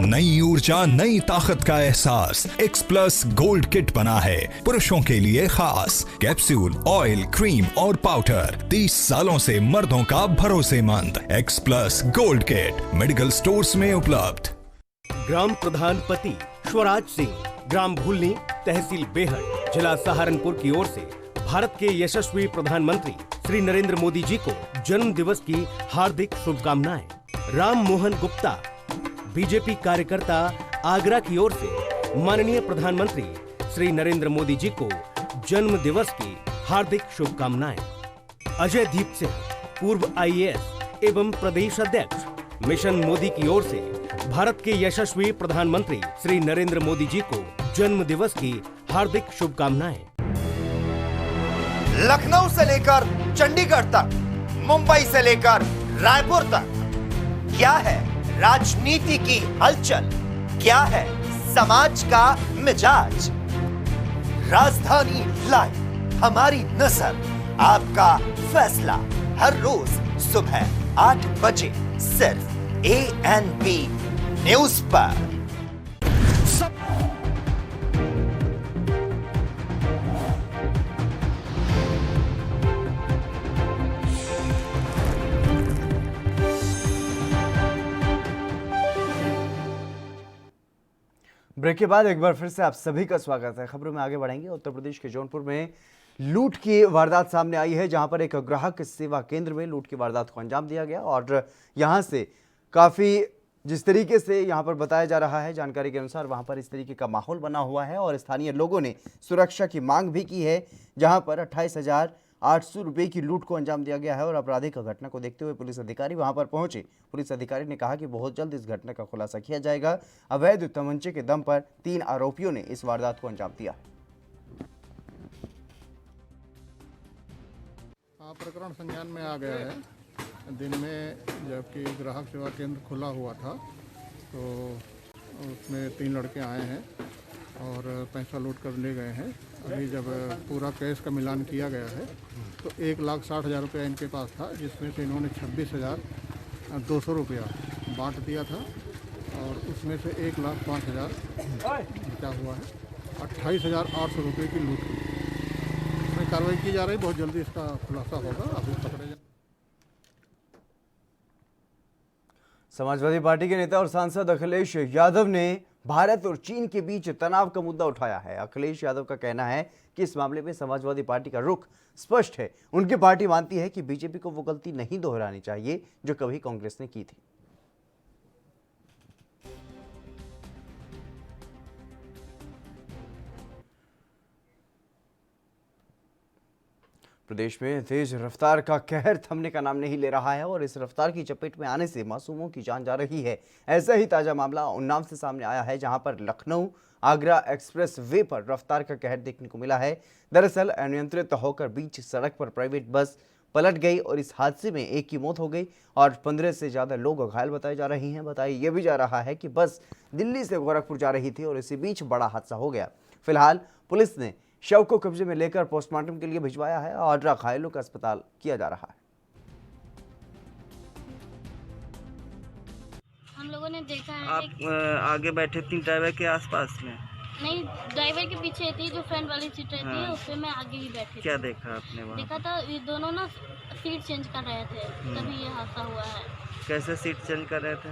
नई ऊर्जा, नई ताकत का एहसास एक्स प्लस गोल्ड किट बना है पुरुषों के लिए खास। कैप्सूल, ऑयल, क्रीम और पाउडर 30 सालों से मर्दों का भरोसेमंद x plus gold kit medical stores में उपलब्ध। ग्राम प्रधान पति स्वराज सिंह, ग्राम भूलनी, तहसील बेहट, जिला सहारनपुर की ओर से भारत के यशस्वी प्रधानमंत्री श्री नरेंद्र मोदी जी को जन्म दिवस की हार्दिक शुभकामनाएं। राम मोहन गुप्ता, बीजेपी कार्यकर्ता, आगरा की ओर से माननीय प्रधानमंत्री श्री नरेंद्र मोदी जी को जन्म दिवस की हार्दिक शुभकामनाएं। अजय दीप सिंह, पूर्व आईएएस एवं प्रदेश अध्यक्ष, मिशन मोदी की ओर से भारत के यशस्वी प्रधानमंत्री श्री नरेंद्र मोदी जी को जन्म दिवस की हार्दिक शुभकामनाएं। लखनऊ से लेकर चंडीगढ़ तक, मुंबई से लेकर रायपुर तक, क्या है राजनीति की हलचल, क्या है समाज का मिजाज। राजधानी लाइव, हमारी नजर, आपका फैसला, हर रोज सुबह 8 बजे सिर्फ ANP न्यूज पर। ब्रेक के बाद एक बार फिर से आप सभी का स्वागत है। खबरों में आगे बढ़ेंगे। उत्तर प्रदेश के जौनपुर में लूट की वारदात सामने आई है, जहां पर एक ग्राहक सेवा केंद्र में लूट की वारदात को अंजाम दिया गया और यहां से काफ़ी जिस तरीके से यहां पर बताया जा रहा है, जानकारी के अनुसार वहां पर इस तरीके का माहौल बना हुआ है और स्थानीय लोगों ने सुरक्षा की मांग भी की है, जहां पर 28,800 रुपये की लूट को अंजाम दिया गया है और आपराधिक घटना को देखते हुए पुलिस अधिकारी वहां पर पहुंचे। पुलिस अधिकारी ने कहा कि बहुत जल्द इस घटना का खुलासा किया जाएगा। अवैध तमंचे के दम पर 3 आरोपियों ने इस वारदात को अंजाम दिया। प्रकरण संज्ञान में आ गया है। दिन में जबकि ग्राहक सेवा केंद्र खुला हुआ था तो उसमें 3 लड़के आए हैं और पैसा लूट कर ले गए हैं। अभी जब पूरा केस का मिलान किया गया है तो 1,60,000 रुपया इनके पास था, जिसमें से इन्होंने 26,200 रुपया बांट दिया था और उसमें से 1,05,000 बचा हुआ है। 28,800 रुपये की लूट की इसमें कार्रवाई की जा रही। बहुत जल्दी इसका खुलासा होगा। अभी पकड़े जा समाजवादी पार्टी के नेता और सांसद अखिलेश यादव ने भारत और चीन के बीच तनाव का मुद्दा उठाया है। अखिलेश यादव का कहना है कि इस मामले में समाजवादी पार्टी का रुख स्पष्ट है। उनकी पार्टी मानती है कि बीजेपी को वो गलती नहीं दोहरानी चाहिए जो कभी कांग्रेस ने की थी। प्रदेश में तेज रफ्तार का कहर थमने का नाम नहीं ले रहा है और इस रफ्तार की चपेट में आने से मासूमों की जान जा रही है। ऐसा ही ताजा मामला उन्नाव से सामने आया है, जहां पर लखनऊ आगरा एक्सप्रेस वे पर रफ्तार का कहर देखने को मिला है। दरअसल अनियंत्रित होकर बीच सड़क पर प्राइवेट बस पलट गई और इस हादसे में एक की मौत हो गई और 15 से ज़्यादा लोग घायल बताए जा रहे हैं। बताया यह भी जा रहा है कि बस दिल्ली से गोरखपुर जा रही थी और इसी बीच बड़ा हादसा हो गया। फिलहाल पुलिस ने शव को कब्जे में लेकर पोस्टमार्टम के लिए भिजवाया है और घायलों का अस्पताल किया जा रहा है। हम लोगों ने देखा है आप आगे बैठे थी ड्राइवर के आसपास में? नहीं, ड्राइवर के पीछे थी, जो फ्रंट वाली सीट रहती है उसपे मैं आगे ही बैठी। क्या देखा आपने वहाँ? देखा था ये दोनों ना सीट चेंज कर रहे थे, तभी ये हादसा हुआ है। कैसे सीट चेंज कर रहे थे?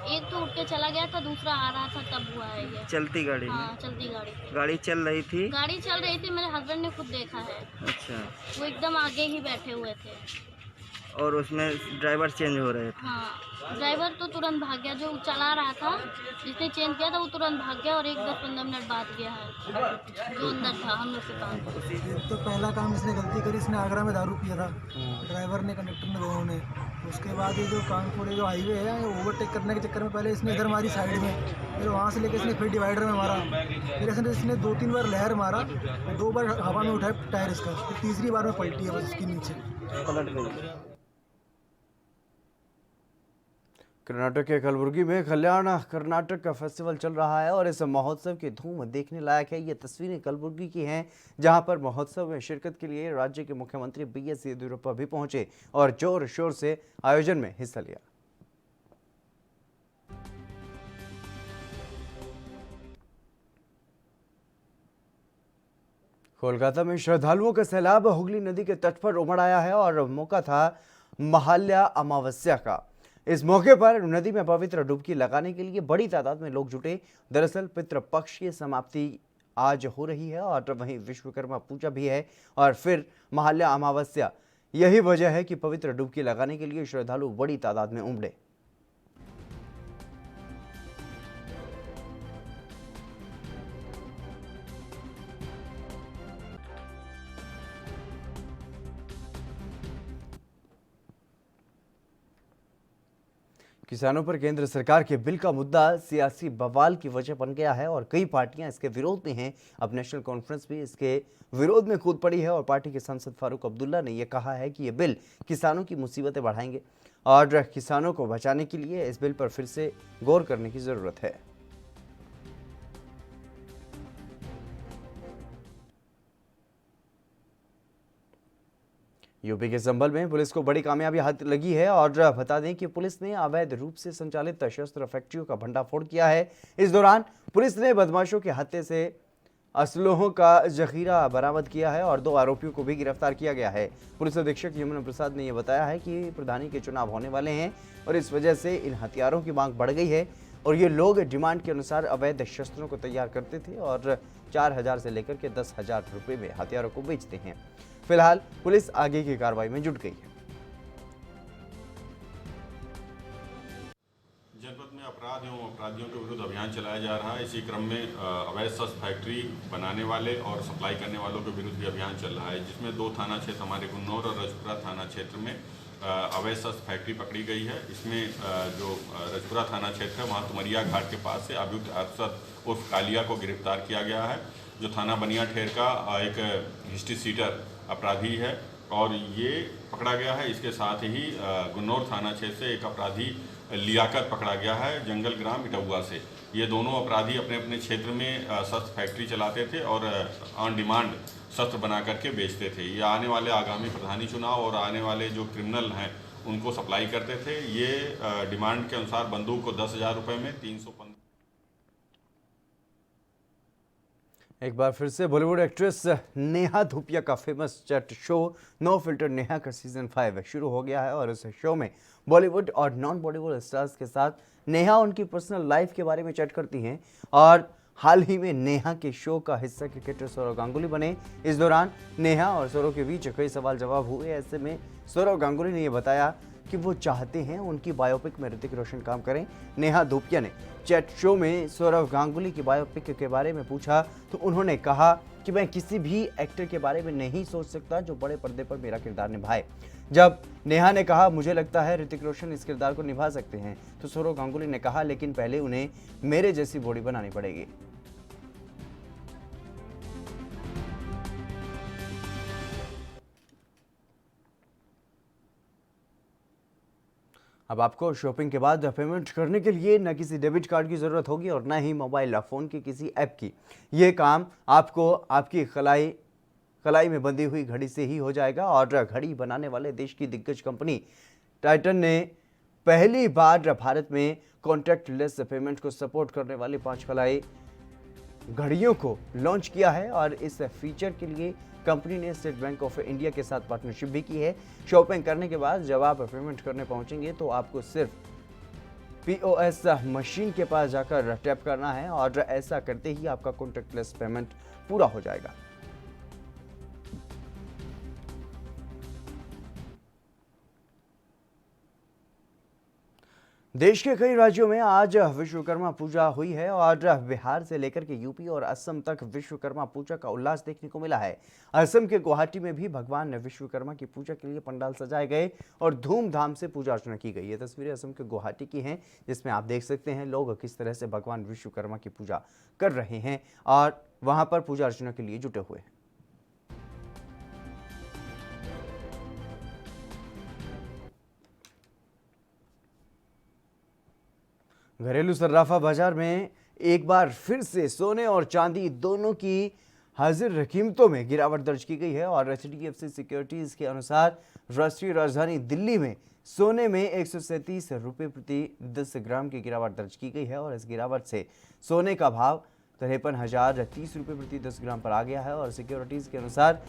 एक तो उठ के चला गया था, दूसरा आ रहा था, तब हुआ है ये। चलती गाड़ी में? हाँ, चलती गाड़ी। गाड़ी चल रही थी? गाड़ी चल रही थी, मेरे हस्बैंड ने खुद देखा है। अच्छा। वो एकदम आगे ही बैठे हुए थे और उसमें ड्राइवर चेंज हो रहे थे? हाँ, ड्राइवर तो तुरंत भाग गया, जो चला रहा था जिसने चेंज किया था वो तुरंत भाग गया और 10-15 मिनट बाद गया है जो अंदर था हम लोग के पास। तो पहला काम इसने गलती करी, इसने आगरा में दारू पिया था, ड्राइवर ने कंडक्टर ने दोनों ने। उसके बाद ये जो कानपुर जो हाईवे है ओवरटेक करने के चक्कर में पहले इसने इधर मारी साइड में, फिर वहाँ से लेकर इसने फिर डिवाइडर में मारा, फिर इसने 2-3 बार लहर मारा, 2 बार हवा में उठाया टायर इसका, फिर तीसरी बार में पलटी है बस इसके नीचे पलट गई। कर्नाटक के कलबुर्गी में कल्याण कर्नाटक का फेस्टिवल चल रहा है और इस महोत्सव की धूम देखने लायक है। ये तस्वीरें कलबुर्गी की हैं, जहां पर महोत्सव में शिरकत के लिए राज्य के मुख्यमंत्री BS येदियुरप्पा भी पहुंचे और जोर शोर से आयोजन में हिस्सा लिया। कोलकाता में श्रद्धालुओं का सैलाब हुगली नदी के तट पर उमड़ आया है और मौका था महालया अमावस्या का। इस मौके पर नदी में पवित्र डुबकी लगाने के लिए बड़ी तादाद में लोग जुटे। दरअसल पितृपक्ष की समाप्ति आज हो रही है और वहीं विश्वकर्मा पूजा भी है और फिर महालया अमावस्या। यही वजह है कि पवित्र डुबकी लगाने के लिए श्रद्धालु बड़ी तादाद में उमड़े। किसानों पर केंद्र सरकार के बिल का मुद्दा सियासी बवाल की वजह बन गया है और कई पार्टियां इसके विरोध में हैं। अब नेशनल कॉन्फ्रेंस भी इसके विरोध में कूद पड़ी है और पार्टी के सांसद फारूक अब्दुल्ला ने यह कहा है कि यह बिल किसानों की मुसीबतें बढ़ाएंगे और किसानों को बचाने के लिए इस बिल पर फिर से गौर करने की जरूरत है। यूपी के संभल में पुलिस को बड़ी कामयाबी हाथ लगी है और बता दें कि पुलिस ने अवैध रूप से संचालित शस्त्र फैक्ट्रियों का भंडाफोड़ किया है। इस दौरान पुलिस ने बदमाशों के हत्थे से असलहों का जखीरा बरामद किया है और 2 आरोपियों को भी गिरफ्तार किया गया है। पुलिस अधीक्षक यमुना प्रसाद ने यह बताया है कि प्रधानी के चुनाव होने वाले हैं और इस वजह से इन हथियारों की मांग बढ़ गई है। और ये लोग डिमांड के अनुसार अवैध शस्त्रों को तैयार करते थे और 4,000 से लेकर के 10,000 रुपए में हथियारों को बेचते हैं। फिलहाल पुलिस आगे की कार्रवाई में जुट गई है। जनपद में अपराध एवं अपराधियों के विरुद्ध अभियान चलाया जा रहा है। इसी क्रम में अवैध शस्त्र फैक्ट्री बनाने वाले और सप्लाई करने वालों के विरुद्ध भी अभियान चल रहा है, जिसमें 2 थाना क्षेत्र हमारे गुन्नौर और रजपुरा थाना क्षेत्र में अवैध शस्त्र फैक्ट्री पकड़ी गई है। इसमें जो रजपुरा थाना क्षेत्र है वहाँ तुमरिया घाट के पास से अभियुक्त अरशद उर्फ कालिया को गिरफ्तार किया गया है, जो थाना बनिया ठेर का एक हिस्ट्री सीटर अपराधी है और ये पकड़ा गया है। इसके साथ ही गुन्नौर थाना क्षेत्र से एक अपराधी लियाकत पकड़ा गया है जंगल ग्राम इटौआ से। ये दोनों अपराधी अपने अपने क्षेत्र में शस्त्र फैक्ट्री चलाते थे और ऑन डिमांड शस्त्र बना करके बेचते थे। ये आने वाले आगामी प्रधानी चुनाव और आने वाले जो क्रिमिनल हैं उनको सप्लाई करते थे। ये डिमांड के अनुसार बंदूक को 10,000 रुपये में 315। एक बार फिर से बॉलीवुड एक्ट्रेस नेहा धूपिया का famous chat show no filter Neha का सीजन 5 शुरू हो गया है और इस शो में बॉलीवुड और नॉन बॉलीवुड स्टार्स के साथ नेहा उनकी पर्सनल लाइफ के बारे में चैट करती हैं। और हाल ही में नेहा के शो का हिस्सा क्रिकेटर सौरव गांगुली बने। इस दौरान नेहा और सौरव के बीच कई सवाल जवाब हुए। ऐसे में सौरव गांगुली ने यह बताया कि वो चाहते हैं उनकी बायोपिक में ऋतिक रोशन काम करें। नेहा धूपिया ने चैट शो में सौरव गांगुली की बायोपिक के बारे में पूछा तो उन्होंने कहा कि मैं किसी भी एक्टर के बारे में नहीं सोच सकता जो बड़े पर्दे पर मेरा किरदार निभाए। जब नेहा ने कहा मुझे लगता है ऋतिक रोशन इस किरदार को निभा सकते हैं तो सौरव गांगुली ने कहा लेकिन पहले उन्हें मेरे जैसी बॉडी बनानी पड़ेगी। अब आपको शॉपिंग के बाद पेमेंट करने के लिए न किसी डेबिट कार्ड की ज़रूरत होगी और न ही मोबाइल फ़ोन की किसी ऐप की। ये काम आपको आपकी कलाई में बंधी हुई घड़ी से ही हो जाएगा। और घड़ी बनाने वाले देश की दिग्गज कंपनी टाइटन ने पहली बार भारत में कॉन्टैक्टलेस पेमेंट को सपोर्ट करने वाली 5 कलाई घड़ियों को लॉन्च किया है और इस फीचर के लिए कंपनी ने स्टेट बैंक ऑफ इंडिया के साथ पार्टनरशिप भी की है। शॉपिंग करने के बाद जब आप पेमेंट करने पहुंचेंगे तो आपको सिर्फ पीओएस मशीन के पास जाकर टैप करना है और ऐसा करते ही आपका कॉन्टैक्टलेस पेमेंट पूरा हो जाएगा। देश के कई राज्यों में आज विश्वकर्मा पूजा हुई है और बिहार से लेकर के यूपी और असम तक विश्वकर्मा पूजा का उल्लास देखने को मिला है। असम के गुवाहाटी में भी भगवान विश्वकर्मा की पूजा के लिए पंडाल सजाए गए और धूमधाम से पूजा अर्चना की गई। ये तस्वीरें असम के गुवाहाटी की हैं जिसमें आप देख सकते हैं लोग किस तरह से भगवान विश्वकर्मा की पूजा कर रहे हैं और वहां पर पूजा अर्चना के लिए जुटे हुए हैं। घरेलू सर्राफा बाजार में एक बार फिर से सोने और चांदी दोनों की हाजिर कीमतों में गिरावट दर्ज की गई है और HDFC सिक्योरिटीज के अनुसार राष्ट्रीय राजधानी दिल्ली में सोने में 137 रुपये प्रति 10 ग्राम की गिरावट दर्ज की गई है और इस गिरावट से सोने का भाव 53,030 रुपये प्रति 10 ग्राम पर आ गया है। और सिक्योरिटीज के अनुसार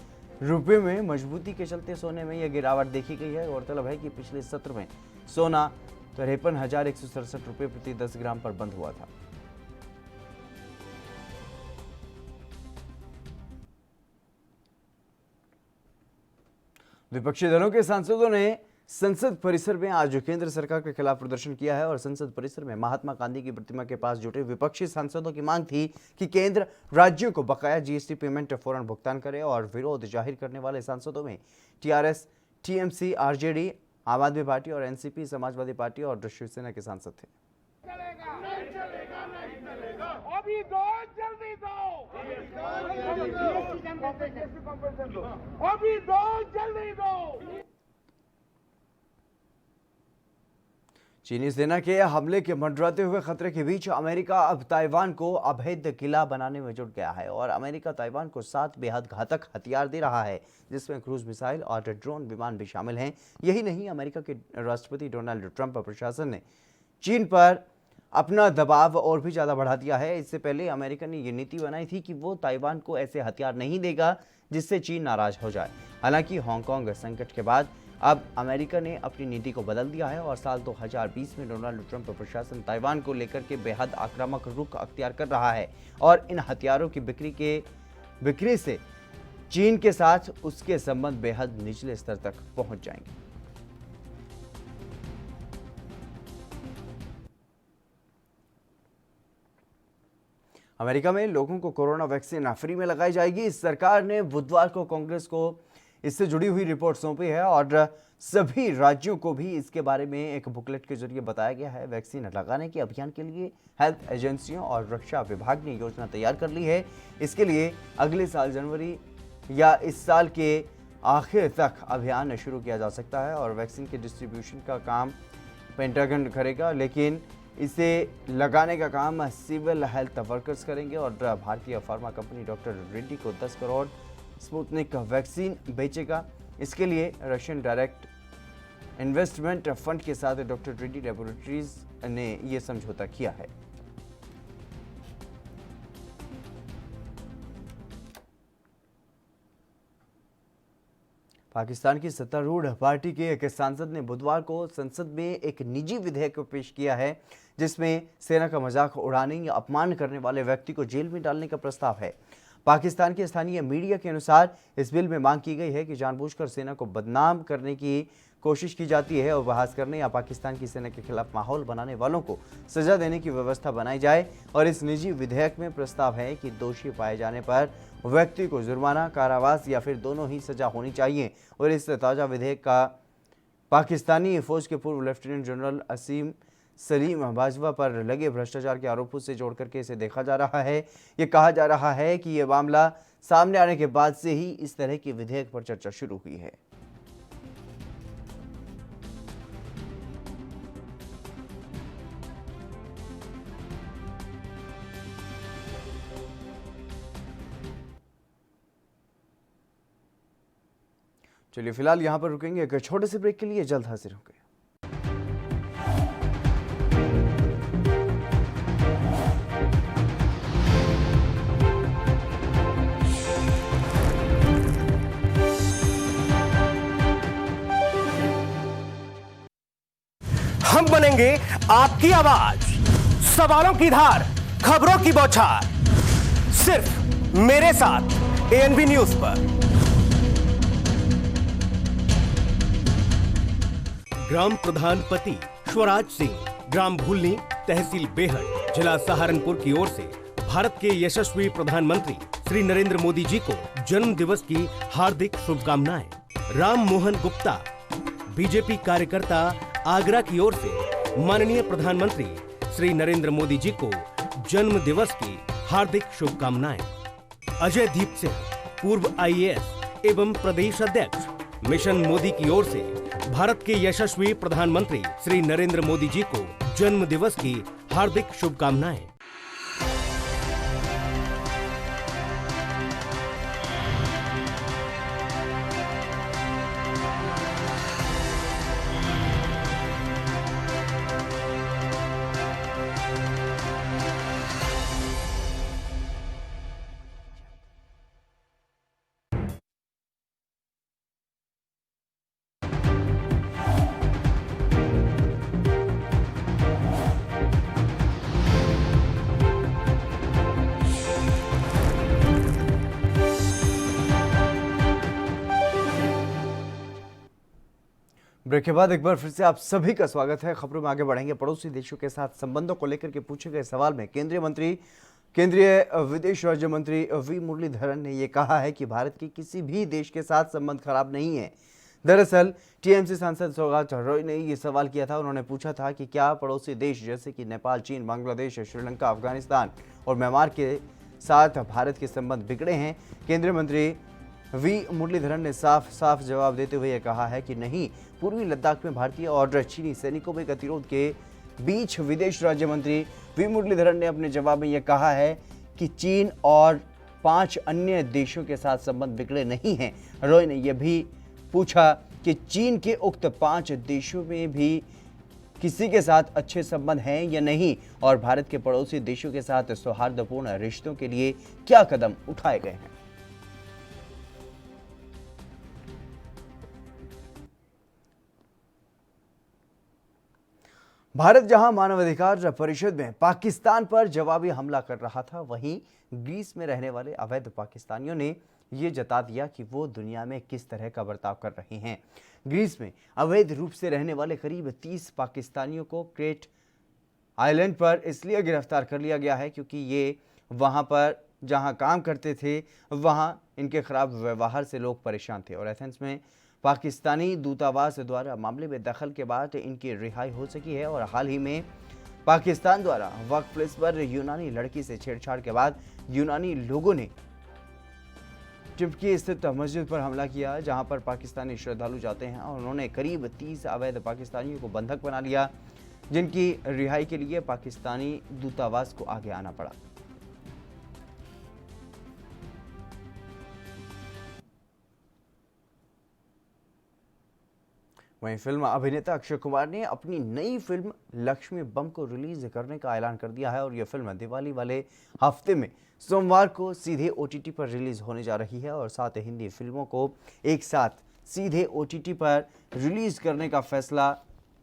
रुपये में मजबूती के चलते सोने में यह गिरावट देखी गई है। गौरतलब है कि पिछले सत्र में सोना 53,167 रुपये प्रति 10 ग्राम पर बंद हुआ था। विपक्षी दलों के सांसदों ने संसद परिसर में आज केंद्र सरकार के खिलाफ प्रदर्शन किया है और संसद परिसर में महात्मा गांधी की प्रतिमा के पास जुटे विपक्षी सांसदों की मांग थी कि केंद्र राज्यों को बकाया GST पेमेंट फौरन भुगतान करे और विरोध जाहिर करने वाले सांसदों में TRS, TMC, RJD, आम आदमी पार्टी और NCP, समाजवादी पार्टी और शिवसेना के सांसद थे। अभी दो, जल्दी दो, अभी दो, जल्दी दो। चीनी सेना के हमले के मंडराते हुए खतरे के बीच अमेरिका अब ताइवान को अवैध किला बनाने में जुट गया है और अमेरिका ताइवान को 7 बेहद घातक हथियार दे रहा है जिसमें क्रूज मिसाइल और ड्रोन विमान भी शामिल हैं। यही नहीं, अमेरिका के राष्ट्रपति डोनाल्ड ट्रंप प्रशासन ने चीन पर अपना दबाव और भी ज़्यादा बढ़ा दिया है। इससे पहले अमेरिका ने ये नीति बनाई थी कि वो ताइवान को ऐसे हथियार नहीं देगा जिससे चीन नाराज हो जाए। हालांकि हांगकांग संकट के बाद अब अमेरिका ने अपनी नीति को बदल दिया है और साल 2020 में डोनाल्ड ट्रंप प्रशासन ताइवान को लेकर के बेहद आक्रामक रुख अख्तियार कर रहा है और इन हथियारों की बिक्री से चीन के साथ उसके संबंध बेहद निचले स्तर तक पहुंच जाएंगे। अमेरिका में लोगों को कोरोना वैक्सीन फ्री में लगाई जाएगी। सरकार ने बुधवार को कांग्रेस को इससे जुड़ी हुई रिपोर्ट सौंपी है और सभी राज्यों को भी इसके बारे में एक बुकलेट के जरिए बताया गया है। वैक्सीन लगाने के अभियान के लिए हेल्थ एजेंसियों और रक्षा विभाग ने योजना तैयार कर ली है। इसके लिए अगले साल जनवरी या इस साल के आखिर तक अभियान शुरू किया जा सकता है और वैक्सीन के डिस्ट्रीब्यूशन का काम पेंटागन करेगा, लेकिन इसे लगाने का काम सिविल हेल्थ वर्कर्स करेंगे और भारतीय फार्मा कंपनी डॉक्टर रेड्डी को 10 करोड़ स्पुतनिक वैक्सीन बेचेगा। इसके लिए रशियन डायरेक्ट इन्वेस्टमेंट फंड के साथ डॉक्टर रेड्डी लेबोरेटरीज ने यह समझौता किया है। पाकिस्तान की सत्तारूढ़ पार्टी के एक सांसद ने बुधवार को संसद में एक निजी विधेयक पेश किया है जिसमें सेना का मजाक उड़ाने या अपमान करने वाले व्यक्ति को जेल में डालने का प्रस्ताव है। पाकिस्तान के स्थानीय मीडिया के अनुसार इस बिल में मांग की गई है कि जानबूझकर सेना को बदनाम करने की कोशिश की जाती है, उपहास करने या पाकिस्तान की सेना के खिलाफ माहौल बनाने वालों को सजा देने की व्यवस्था बनाई जाए। और इस निजी विधेयक में प्रस्ताव है कि दोषी पाए जाने पर व्यक्ति को जुर्माना, कारावास या फिर दोनों ही सजा होनी चाहिए। और इस ताज़ा विधेयक का पाकिस्तानी फौज के पूर्व लेफ्टिनेंट जनरल असीम सलीम बाजवा पर लगे भ्रष्टाचार के आरोपों से जोड़ करके इसे देखा जा रहा है। ये कहा जा रहा है कि यह मामला सामने आने के बाद से ही इस तरह के विधेयक पर चर्चा शुरू हुई है। चलिए फिलहाल यहां पर रुकेंगे, एक छोटे से ब्रेक के लिए जल्द हाजिर होंगे। हम बनेंगे आपकी आवाज, सवालों की धार, खबरों की बौछार, सिर्फ मेरे साथ एएनबी न्यूज पर। ग्राम प्रधान पति स्वराज सिंह, ग्राम भूलनी, तहसील बेहट, जिला सहारनपुर की ओर से भारत के यशस्वी प्रधानमंत्री श्री नरेंद्र मोदी जी को जन्म दिवस की हार्दिक शुभकामनाएं। राम मोहन गुप्ता, बीजेपी कार्यकर्ता, आगरा की ओर से माननीय प्रधानमंत्री श्री नरेंद्र मोदी जी को जन्म दिवस की हार्दिक शुभकामनाएं। अजय दीप सिंह, पूर्व आईएएस एवं प्रदेश अध्यक्ष, मिशन मोदी की ओर से भारत के यशस्वी प्रधानमंत्री श्री नरेंद्र मोदी जी को जन्म दिवस की हार्दिक शुभकामनाएं। ब्रेक के बाद एक बार फिर से आप सभी का स्वागत है। खबरों में आगे बढ़ेंगे। पड़ोसी देशों के साथ संबंधों को लेकर के पूछे गए सवाल में केंद्रीय विदेश राज्य मंत्री वी मुरलीधरन ने यह कहा है कि भारत के किसी भी देश के साथ संबंध खराब नहीं है। दरअसल टीएमसी सांसद सौगात रॉय ने यह सवाल किया था। उन्होंने पूछा था कि क्या पड़ोसी देश जैसे कि नेपाल, चीन, बांग्लादेश, श्रीलंका, अफगानिस्तान और म्यांमार के साथ भारत के संबंध बिगड़े हैं। केंद्रीय मंत्री वी मुरलीधरन ने साफ साफ जवाब देते हुए कहा है कि नहीं, पूर्वी लद्दाख में भारतीय और चीनी सैनिकों में गतिरोध के बीच विदेश राज्य मंत्री वी मुरलीधरन ने अपने जवाब में यह कहा है कि चीन और 5 अन्य देशों के साथ संबंध बिगड़े नहीं हैं। रॉय ने यह भी पूछा कि चीन के उक्त 5 देशों में भी किसी के साथ अच्छे संबंध हैं या नहीं और भारत के पड़ोसी देशों के साथ सौहार्दपूर्ण रिश्तों के लिए क्या कदम उठाए गए हैं। भारत जहां मानवाधिकार परिषद में पाकिस्तान पर जवाबी हमला कर रहा था, वहीं ग्रीस में रहने वाले अवैध पाकिस्तानियों ने ये जता दिया कि वो दुनिया में किस तरह का बर्ताव कर रहे हैं। ग्रीस में अवैध रूप से रहने वाले करीब 30 पाकिस्तानियों को क्रेट आइलैंड पर इसलिए गिरफ्तार कर लिया गया है क्योंकि ये वहां पर जहां काम करते थे वहां इनके खिलाफ व्यवहार से लोग परेशान थे और एथेंस में पाकिस्तानी दूतावास द्वारा मामले में दखल के बाद इनकी रिहाई हो सकी है। और हाल ही में पाकिस्तान द्वारा वर्क प्लेस पर यूनानी लड़की से छेड़छाड़ के बाद यूनानी लोगों ने टिम्पकी स्थित मस्जिद पर हमला किया जहां पर पाकिस्तानी श्रद्धालु जाते हैं और उन्होंने करीब 30 अवैध पाकिस्तानियों को बंधक बना लिया, जिनकी रिहाई के लिए पाकिस्तानी दूतावास को आगे आना पड़ा। वहीं फिल्म अभिनेता अक्षय कुमार ने अपनी नई फिल्म लक्ष्मी बम को रिलीज करने का ऐलान कर दिया है और यह फिल्म दिवाली वाले हफ्ते में सोमवार को सीधे OTT पर रिलीज होने जा रही है और 7 हिंदी फिल्मों को एक साथ सीधे OTT पर रिलीज करने का फैसला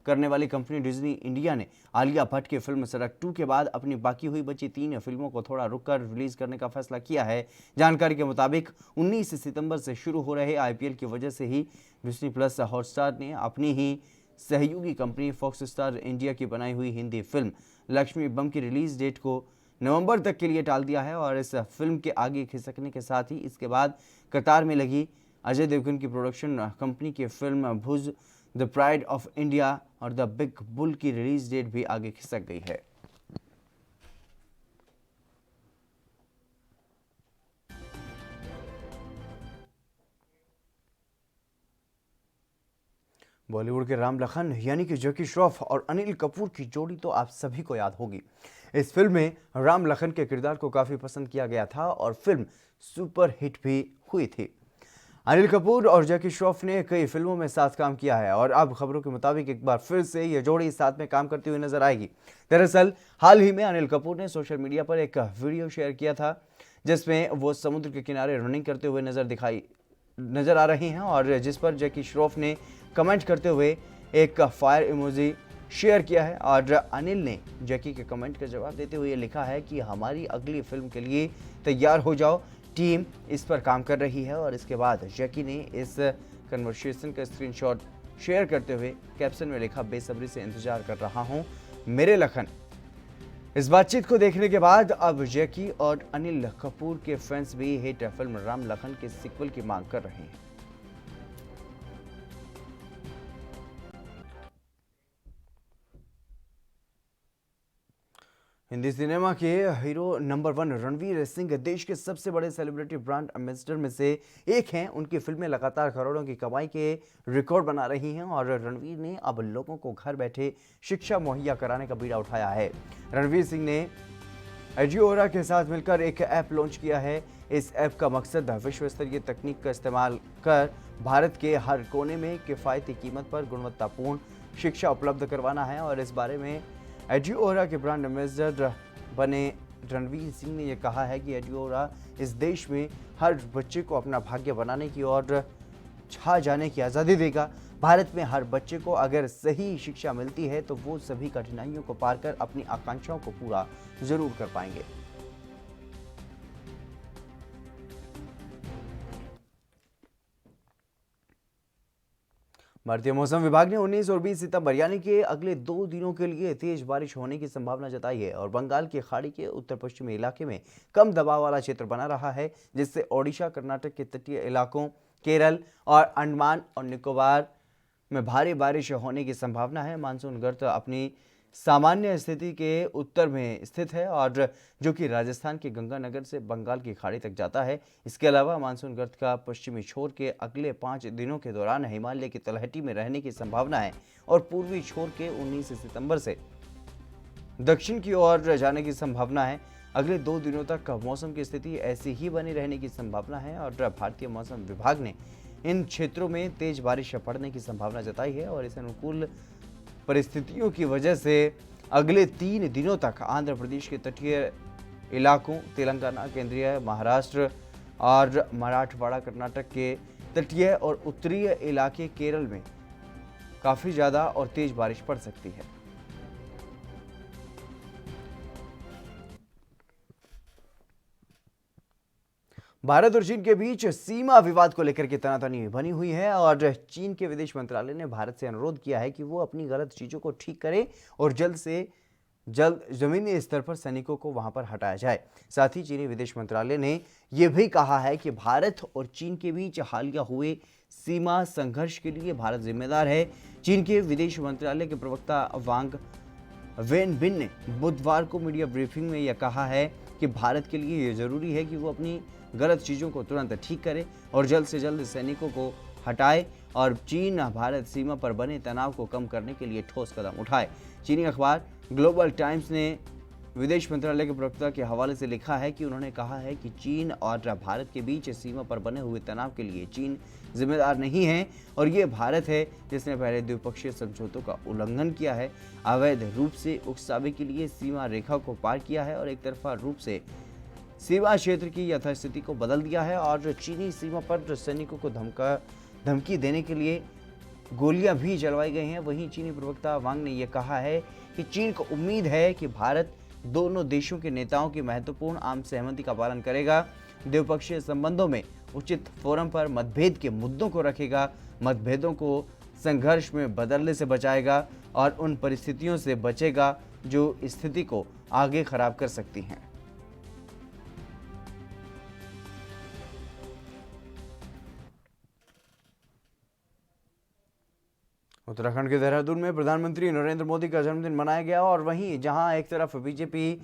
करने वाली कंपनी डिज्नी इंडिया ने आलिया भट्ट की फिल्म सड़क 2 के बाद अपनी बाकी हुई बची 3 फिल्मों को थोड़ा रुककर रिलीज करने का फैसला किया है। जानकारी के मुताबिक 19 सितंबर से शुरू हो रहे IPL की वजह से ही डिज्नी प्लस हॉटस्टार ने अपनी ही सहयोगी कंपनी फॉक्स स्टार इंडिया की बनाई हुई हिंदी फिल्म लक्ष्मी बम की रिलीज डेट को नवंबर तक के लिए टाल दिया है और इस फिल्म के आगे खिसकने के साथ ही इसके बाद कतार में लगी अजय देवगन की प्रोडक्शन कंपनी की film Bhuj the pride of India और द बिग बुल की रिलीज डेट भी आगे खिसक गई है। बॉलीवुड के राम लखन यानी कि जैकी श्रॉफ और अनिल कपूर की जोड़ी तो आप सभी को याद होगी। इस फिल्म में राम लखन के किरदार को काफी पसंद किया गया था और फिल्म सुपर हिट भी हुई थी। अनिल कपूर और जैकी श्रॉफ ने कई फिल्मों में साथ काम किया है और अब खबरों के मुताबिक एक बार फिर से ये जोड़ी साथ में काम करती हुई नजर आएगी। दरअसल हाल ही में अनिल कपूर ने सोशल मीडिया पर एक वीडियो शेयर किया था जिसमें वो समुद्र के किनारे रनिंग करते हुए नजर आ रही हैं और जिस पर जैकी श्रॉफ ने कमेंट करते हुए एक फायर इमोजी शेयर किया है और अनिल ने जैकी के कमेंट का जवाब देते हुए लिखा है कि हमारी अगली फिल्म के लिए तैयार हो जाओ, टीम इस पर काम कर रही है। और इसके बाद जैकी ने इस कन्वर्सेशन का स्क्रीनशॉट शेयर करते हुए कैप्शन में लिखा, बेसब्री से इंतजार कर रहा हूं मेरे लखन। इस बातचीत को देखने के बाद अब जैकी और अनिल कपूर के फैंस भी हिट फिल्म राम लखन के सीक्वल की मांग कर रहे हैं। हिंदी सिनेमा के हीरो नंबर 1 रणवीर सिंह देश के सबसे बड़े सेलिब्रिटी ब्रांड एम्बेसडर में से एक हैं। उनकी फिल्में लगातार करोड़ों की कमाई के रिकॉर्ड बना रही हैं और रणवीर ने अब लोगों को घर बैठे शिक्षा मुहैया कराने का बीड़ा उठाया है। रणवीर सिंह ने एजियोरा के साथ मिलकर एक ऐप लॉन्च किया है। इस ऐप का मकसद विश्व स्तरीय तकनीक का इस्तेमाल कर भारत के हर कोने में किफ़ायती कीमत पर गुणवत्तापूर्ण शिक्षा उपलब्ध करवाना है और इस बारे में एजियोरा के ब्रांड एम्बेसडर बने रणवीर सिंह ने यह कहा है कि एजियोरा इस देश में हर बच्चे को अपना भाग्य बनाने की और छा जाने की आज़ादी देगा। भारत में हर बच्चे को अगर सही शिक्षा मिलती है तो वो सभी कठिनाइयों को पार कर अपनी आकांक्षाओं को पूरा जरूर कर पाएंगे। भारतीय मौसम विभाग ने 19 और 20 सितंबर यानी कि अगले 2 दिनों के लिए तेज बारिश होने की संभावना जताई है और बंगाल की खाड़ी के उत्तर पश्चिमी इलाके में कम दबाव वाला क्षेत्र बना रहा है, जिससे ओडिशा, कर्नाटक के तटीय इलाकों, केरल और अंडमान और निकोबार में भारी बारिश होने की संभावना है। मानसून गर्त अपनी सामान्य स्थिति के उत्तर में स्थित है और जो कि राजस्थान के गंगानगर से बंगाल की खाड़ी तक जाता है। इसके अलावा मानसून गर्त का पश्चिमी छोर के अगले 5 दिनों के दौरान हिमालय की तलहटी में रहने की संभावना है और पूर्वी छोर के 19 सितंबर से दक्षिण की ओर जाने की संभावना है। अगले 2 दिनों तक मौसम की स्थिति ऐसी ही बनी रहने की संभावना है और भारतीय मौसम विभाग ने इन क्षेत्रों में तेज बारिश पड़ने की संभावना जताई है और इस अनुकूल परिस्थितियों की वजह से अगले 3 दिनों तक आंध्र प्रदेश के तटीय इलाकों, तेलंगाना, केंद्रीय महाराष्ट्र और मराठवाड़ा, कर्नाटक के तटीय और उत्तरीय इलाके, केरल में काफ़ी ज़्यादा और तेज बारिश पड़ सकती है। भारत और चीन के बीच सीमा विवाद को लेकर के तनातनी बनी हुई है और चीन के विदेश मंत्रालय ने भारत से अनुरोध किया है कि वो अपनी गलत चीज़ों को ठीक करे और जल्द से जल्द जमीनी स्तर पर सैनिकों को वहां पर हटाया जाए। साथ ही चीनी विदेश मंत्रालय ने यह भी कहा है कि भारत और चीन के बीच हालिया हुए सीमा संघर्ष के लिए भारत जिम्मेदार है। चीन के विदेश मंत्रालय के प्रवक्ता वांग वेनबिन ने बुधवार को मीडिया ब्रीफिंग में यह कहा है कि भारत के लिए यह जरूरी है कि वो अपनी गलत चीज़ों को तुरंत ठीक करे और जल्द से जल्द सैनिकों को हटाए और चीन भारत सीमा पर बने तनाव को कम करने के लिए ठोस कदम उठाए। चीनी अखबार ग्लोबल टाइम्स ने विदेश मंत्रालय के प्रवक्ता के हवाले से लिखा है कि उन्होंने कहा है कि चीन और भारत के बीच सीमा पर बने हुए तनाव के लिए चीन जिम्मेदार नहीं है और ये भारत है जिसने पहले द्विपक्षीय समझौतों का उल्लंघन किया है, अवैध रूप से उकसावे के लिए सीमा रेखा को पार किया है और एक तरफा रूप से सीमा क्षेत्र की यथास्थिति को बदल दिया है और चीनी सीमा पर सैनिकों को धमकी देने के लिए गोलियां भी चलवाई गई हैं। वहीं चीनी प्रवक्ता वांग ने यह कहा है कि चीन को उम्मीद है कि भारत दोनों देशों के नेताओं की महत्वपूर्ण आम सहमति का पालन करेगा, द्विपक्षीय संबंधों में उचित फोरम पर मतभेद के मुद्दों को रखेगा, मतभेदों को संघर्ष में बदलने से बचाएगा और उन परिस्थितियों से बचेगा जो स्थिति को आगे खराब कर सकती हैं। उत्तराखंड के देहरादून में प्रधानमंत्री नरेंद्र मोदी का जन्मदिन मनाया गया और वहीं जहां एक तरफ बीजेपी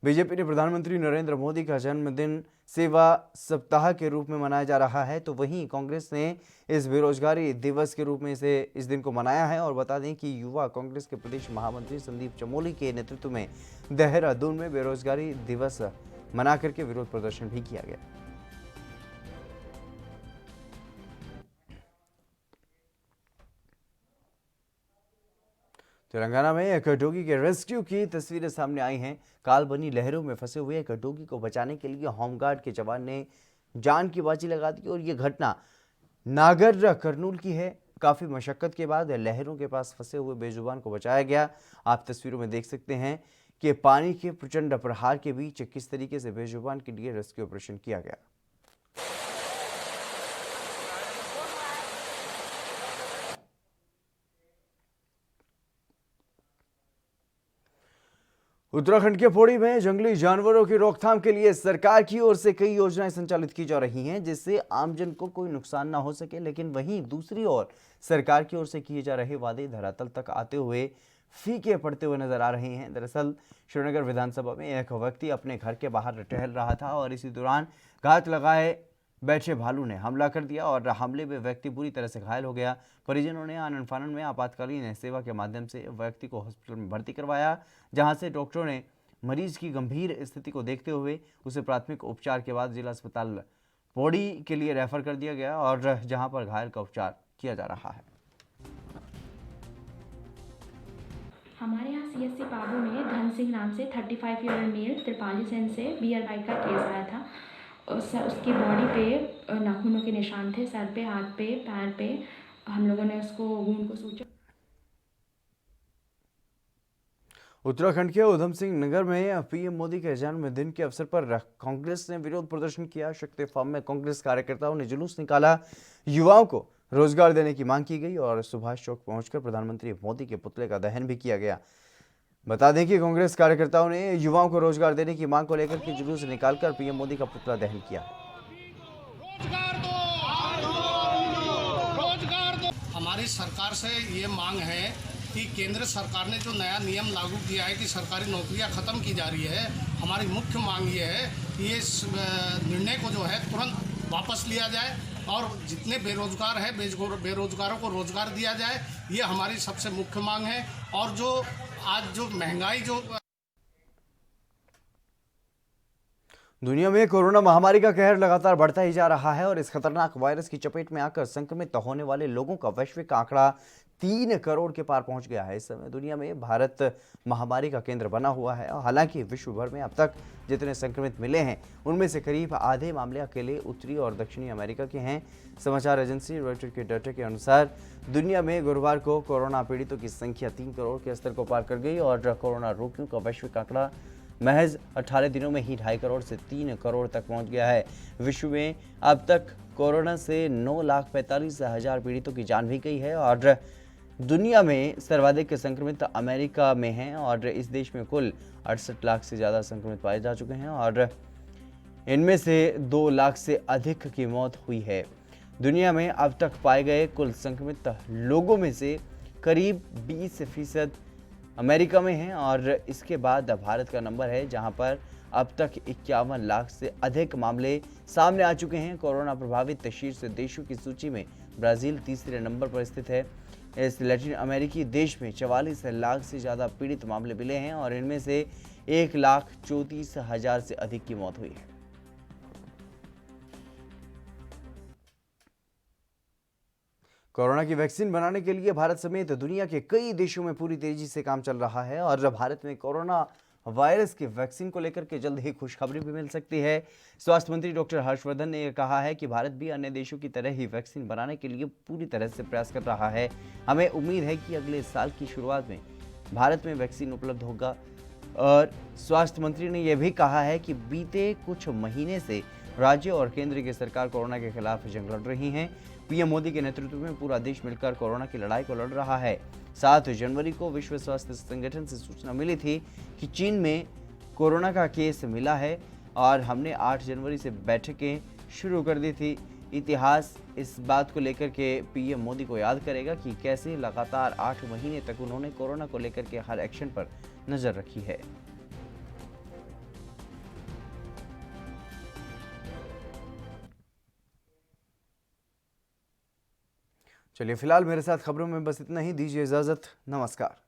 ने प्रधानमंत्री नरेंद्र मोदी का जन्मदिन सेवा सप्ताह के रूप में मनाया जा रहा है, तो वहीं कांग्रेस ने इस बेरोजगारी दिवस के रूप में इस दिन को मनाया है। और बता दें कि युवा कांग्रेस के प्रदेश महामंत्री संदीप चमोली के नेतृत्व में देहरादून में बेरोजगारी दिवस मना करके विरोध प्रदर्शन भी किया गया। तेलंगाना में एक डोगी के रेस्क्यू की तस्वीरें सामने आई हैं। काल बनी लहरों में फंसे हुए एक डोगी को बचाने के लिए होमगार्ड के जवान ने जान की बाजी लगा दी और ये घटना नागर कर्नूल की है। काफ़ी मशक्कत के बाद लहरों के पास फंसे हुए बेजुबान को बचाया गया। आप तस्वीरों में देख सकते हैं कि पानी के प्रचंड प्रहार के बीच किस तरीके से बेजुबान के लिए रेस्क्यू ऑपरेशन किया गया। उत्तराखंड के पौड़ी में जंगली जानवरों की रोकथाम के लिए सरकार की ओर से कई योजनाएं संचालित की जा रही हैं जिससे आमजन को कोई नुकसान ना हो सके, लेकिन वहीं दूसरी ओर सरकार की ओर से किए जा रहे वादे धरातल तक आते हुए फीके पड़ते हुए नजर आ रहे हैं। दरअसल श्रीनगर विधानसभा में एक व्यक्ति अपने घर के बाहर टहल रहा था और इसी दौरान घात लगाए बैठे भालू ने हमला कर दिया और हमले में व्यक्ति बुरी तरह से घायल हो गया। परिजनों ने आनन फानन में आपातकालीन सेवा के माध्यम से व्यक्ति को हॉस्पिटल में भर्ती करवाया, जहां से डॉक्टरों ने मरीज की गंभीर स्थिति को देखते हुए उसे प्राथमिक उपचार के बाद जिला अस्पताल पौड़ी के लिए रेफर कर दिया गया और जहां पर घायल का उपचार किया जा रहा है। हमारे यहाँ CSC पाबू में धन सिंह नाम से 35 ईयर मेल 43 सेंट से बियर बाइक का केस आया था। उसकी बॉडी पे नाखूनों के निशान थे, सर पे, हाथ पे, पैर पे। हम लोगों ने उसको वूंड को सूचा। उत्तराखंड के उधम सिंह नगर में पीएम मोदी के जन्मदिन के अवसर पर कांग्रेस ने विरोध प्रदर्शन किया। शक्ति फार्म में कांग्रेस कार्यकर्ताओं ने जुलूस निकाला, युवाओं को रोजगार देने की मांग की गई और सुभाष चौक पहुंचकर प्रधानमंत्री मोदी के पुतले का दहन भी किया गया। बता दें कि कांग्रेस कार्यकर्ताओं ने युवाओं को रोजगार देने की मांग को लेकर के जुलूस निकालकर पीएम मोदी का पुतला दहन किया। हमारी सरकार से ये मांग है कि केंद्र सरकार ने जो नया नियम लागू किया है कि सरकारी नौकरियां खत्म की जा रही है, हमारी मुख्य मांग ये है कि ये निर्णय को जो है तुरंत वापस लिया जाए और जितने बेरोजगार हैं बेरोजगारों को रोजगार दिया जाए। ये हमारी सबसे मुख्य मांग है। और जो आज जो महंगाई जो दुनिया में कोरोना महामारी का कहर लगातार बढ़ता ही जा रहा है और इस खतरनाक वायरस की चपेट में आकर संक्रमित होने वाले लोगों का वैश्विक आंकड़ा 3 करोड़ के पार पहुंच गया है। इस समय दुनिया में भारत महामारी का केंद्र बना हुआ है। हालांकि विश्व भर में अब तक जितने संक्रमित मिले हैं उनमें से करीब आधे मामले अकेले उत्तरी और दक्षिणी अमेरिका के हैं। समाचार एजेंसी रॉयटर्स के डाटा के अनुसार दुनिया में गुरुवार को कोरोना पीड़ितों की संख्या 3 करोड़ के स्तर को पार कर गई और कोरोना रोगियों का वैश्विक आंकड़ा महज 18 दिनों में ही 2.5 करोड़ से 3 करोड़ तक पहुंच गया है। विश्व में अब तक कोरोना से 9,45,000 पीड़ितों की जान भी गई है और दुनिया में सर्वाधिक संक्रमित अमेरिका में हैं और इस देश में कुल 68 लाख से ज़्यादा संक्रमित पाए जा चुके हैं और इनमें से 2 लाख से अधिक की मौत हुई है। दुनिया में अब तक पाए गए कुल संक्रमित लोगों में से करीब 20% अमेरिका में हैं और इसके बाद भारत का नंबर है जहां पर अब तक 51 लाख से अधिक मामले सामने आ चुके हैं। कोरोना प्रभावित शीर्ष देशों की सूची में ब्राज़ील तीसरे नंबर पर स्थित है। इस लैटिन अमेरिकी देश में 44 लाख से ज़्यादा पीड़ित मामले मिले हैं और इनमें से 1,34,000 से अधिक की मौत हुई है। कोरोना की वैक्सीन बनाने के लिए भारत समेत दुनिया के कई देशों में पूरी तेजी से काम चल रहा है और भारत में कोरोना वायरस की वैक्सीन को लेकर के जल्द ही खुशखबरी भी मिल सकती है। स्वास्थ्य मंत्री डॉक्टर हर्षवर्धन ने कहा है कि भारत भी अन्य देशों की तरह ही वैक्सीन बनाने के लिए पूरी तरह से प्रयास कर रहा है। हमें उम्मीद है कि अगले साल की शुरुआत में भारत में वैक्सीन उपलब्ध होगा। और स्वास्थ्य मंत्री ने यह भी कहा है कि बीते कुछ महीने से राज्य और केंद्र की सरकार कोरोना के खिलाफ जंग लड़ रही हैं। पीएम मोदी के नेतृत्व में पूरा देश मिलकर कोरोना की लड़ाई को लड़ रहा है। 7 जनवरी को विश्व स्वास्थ्य संगठन से सूचना मिली थी कि चीन में कोरोना का केस मिला है और हमने 8 जनवरी से बैठकें शुरू कर दी थी। इतिहास इस बात को लेकर के पीएम मोदी को याद करेगा कि कैसे लगातार 8 महीने तक उन्होंने कोरोना को लेकर के हर एक्शन पर नजर रखी है। चलिए फिलहाल मेरे साथ खबरों में बस इतना ही। दीजिए इजाजत। नमस्कार।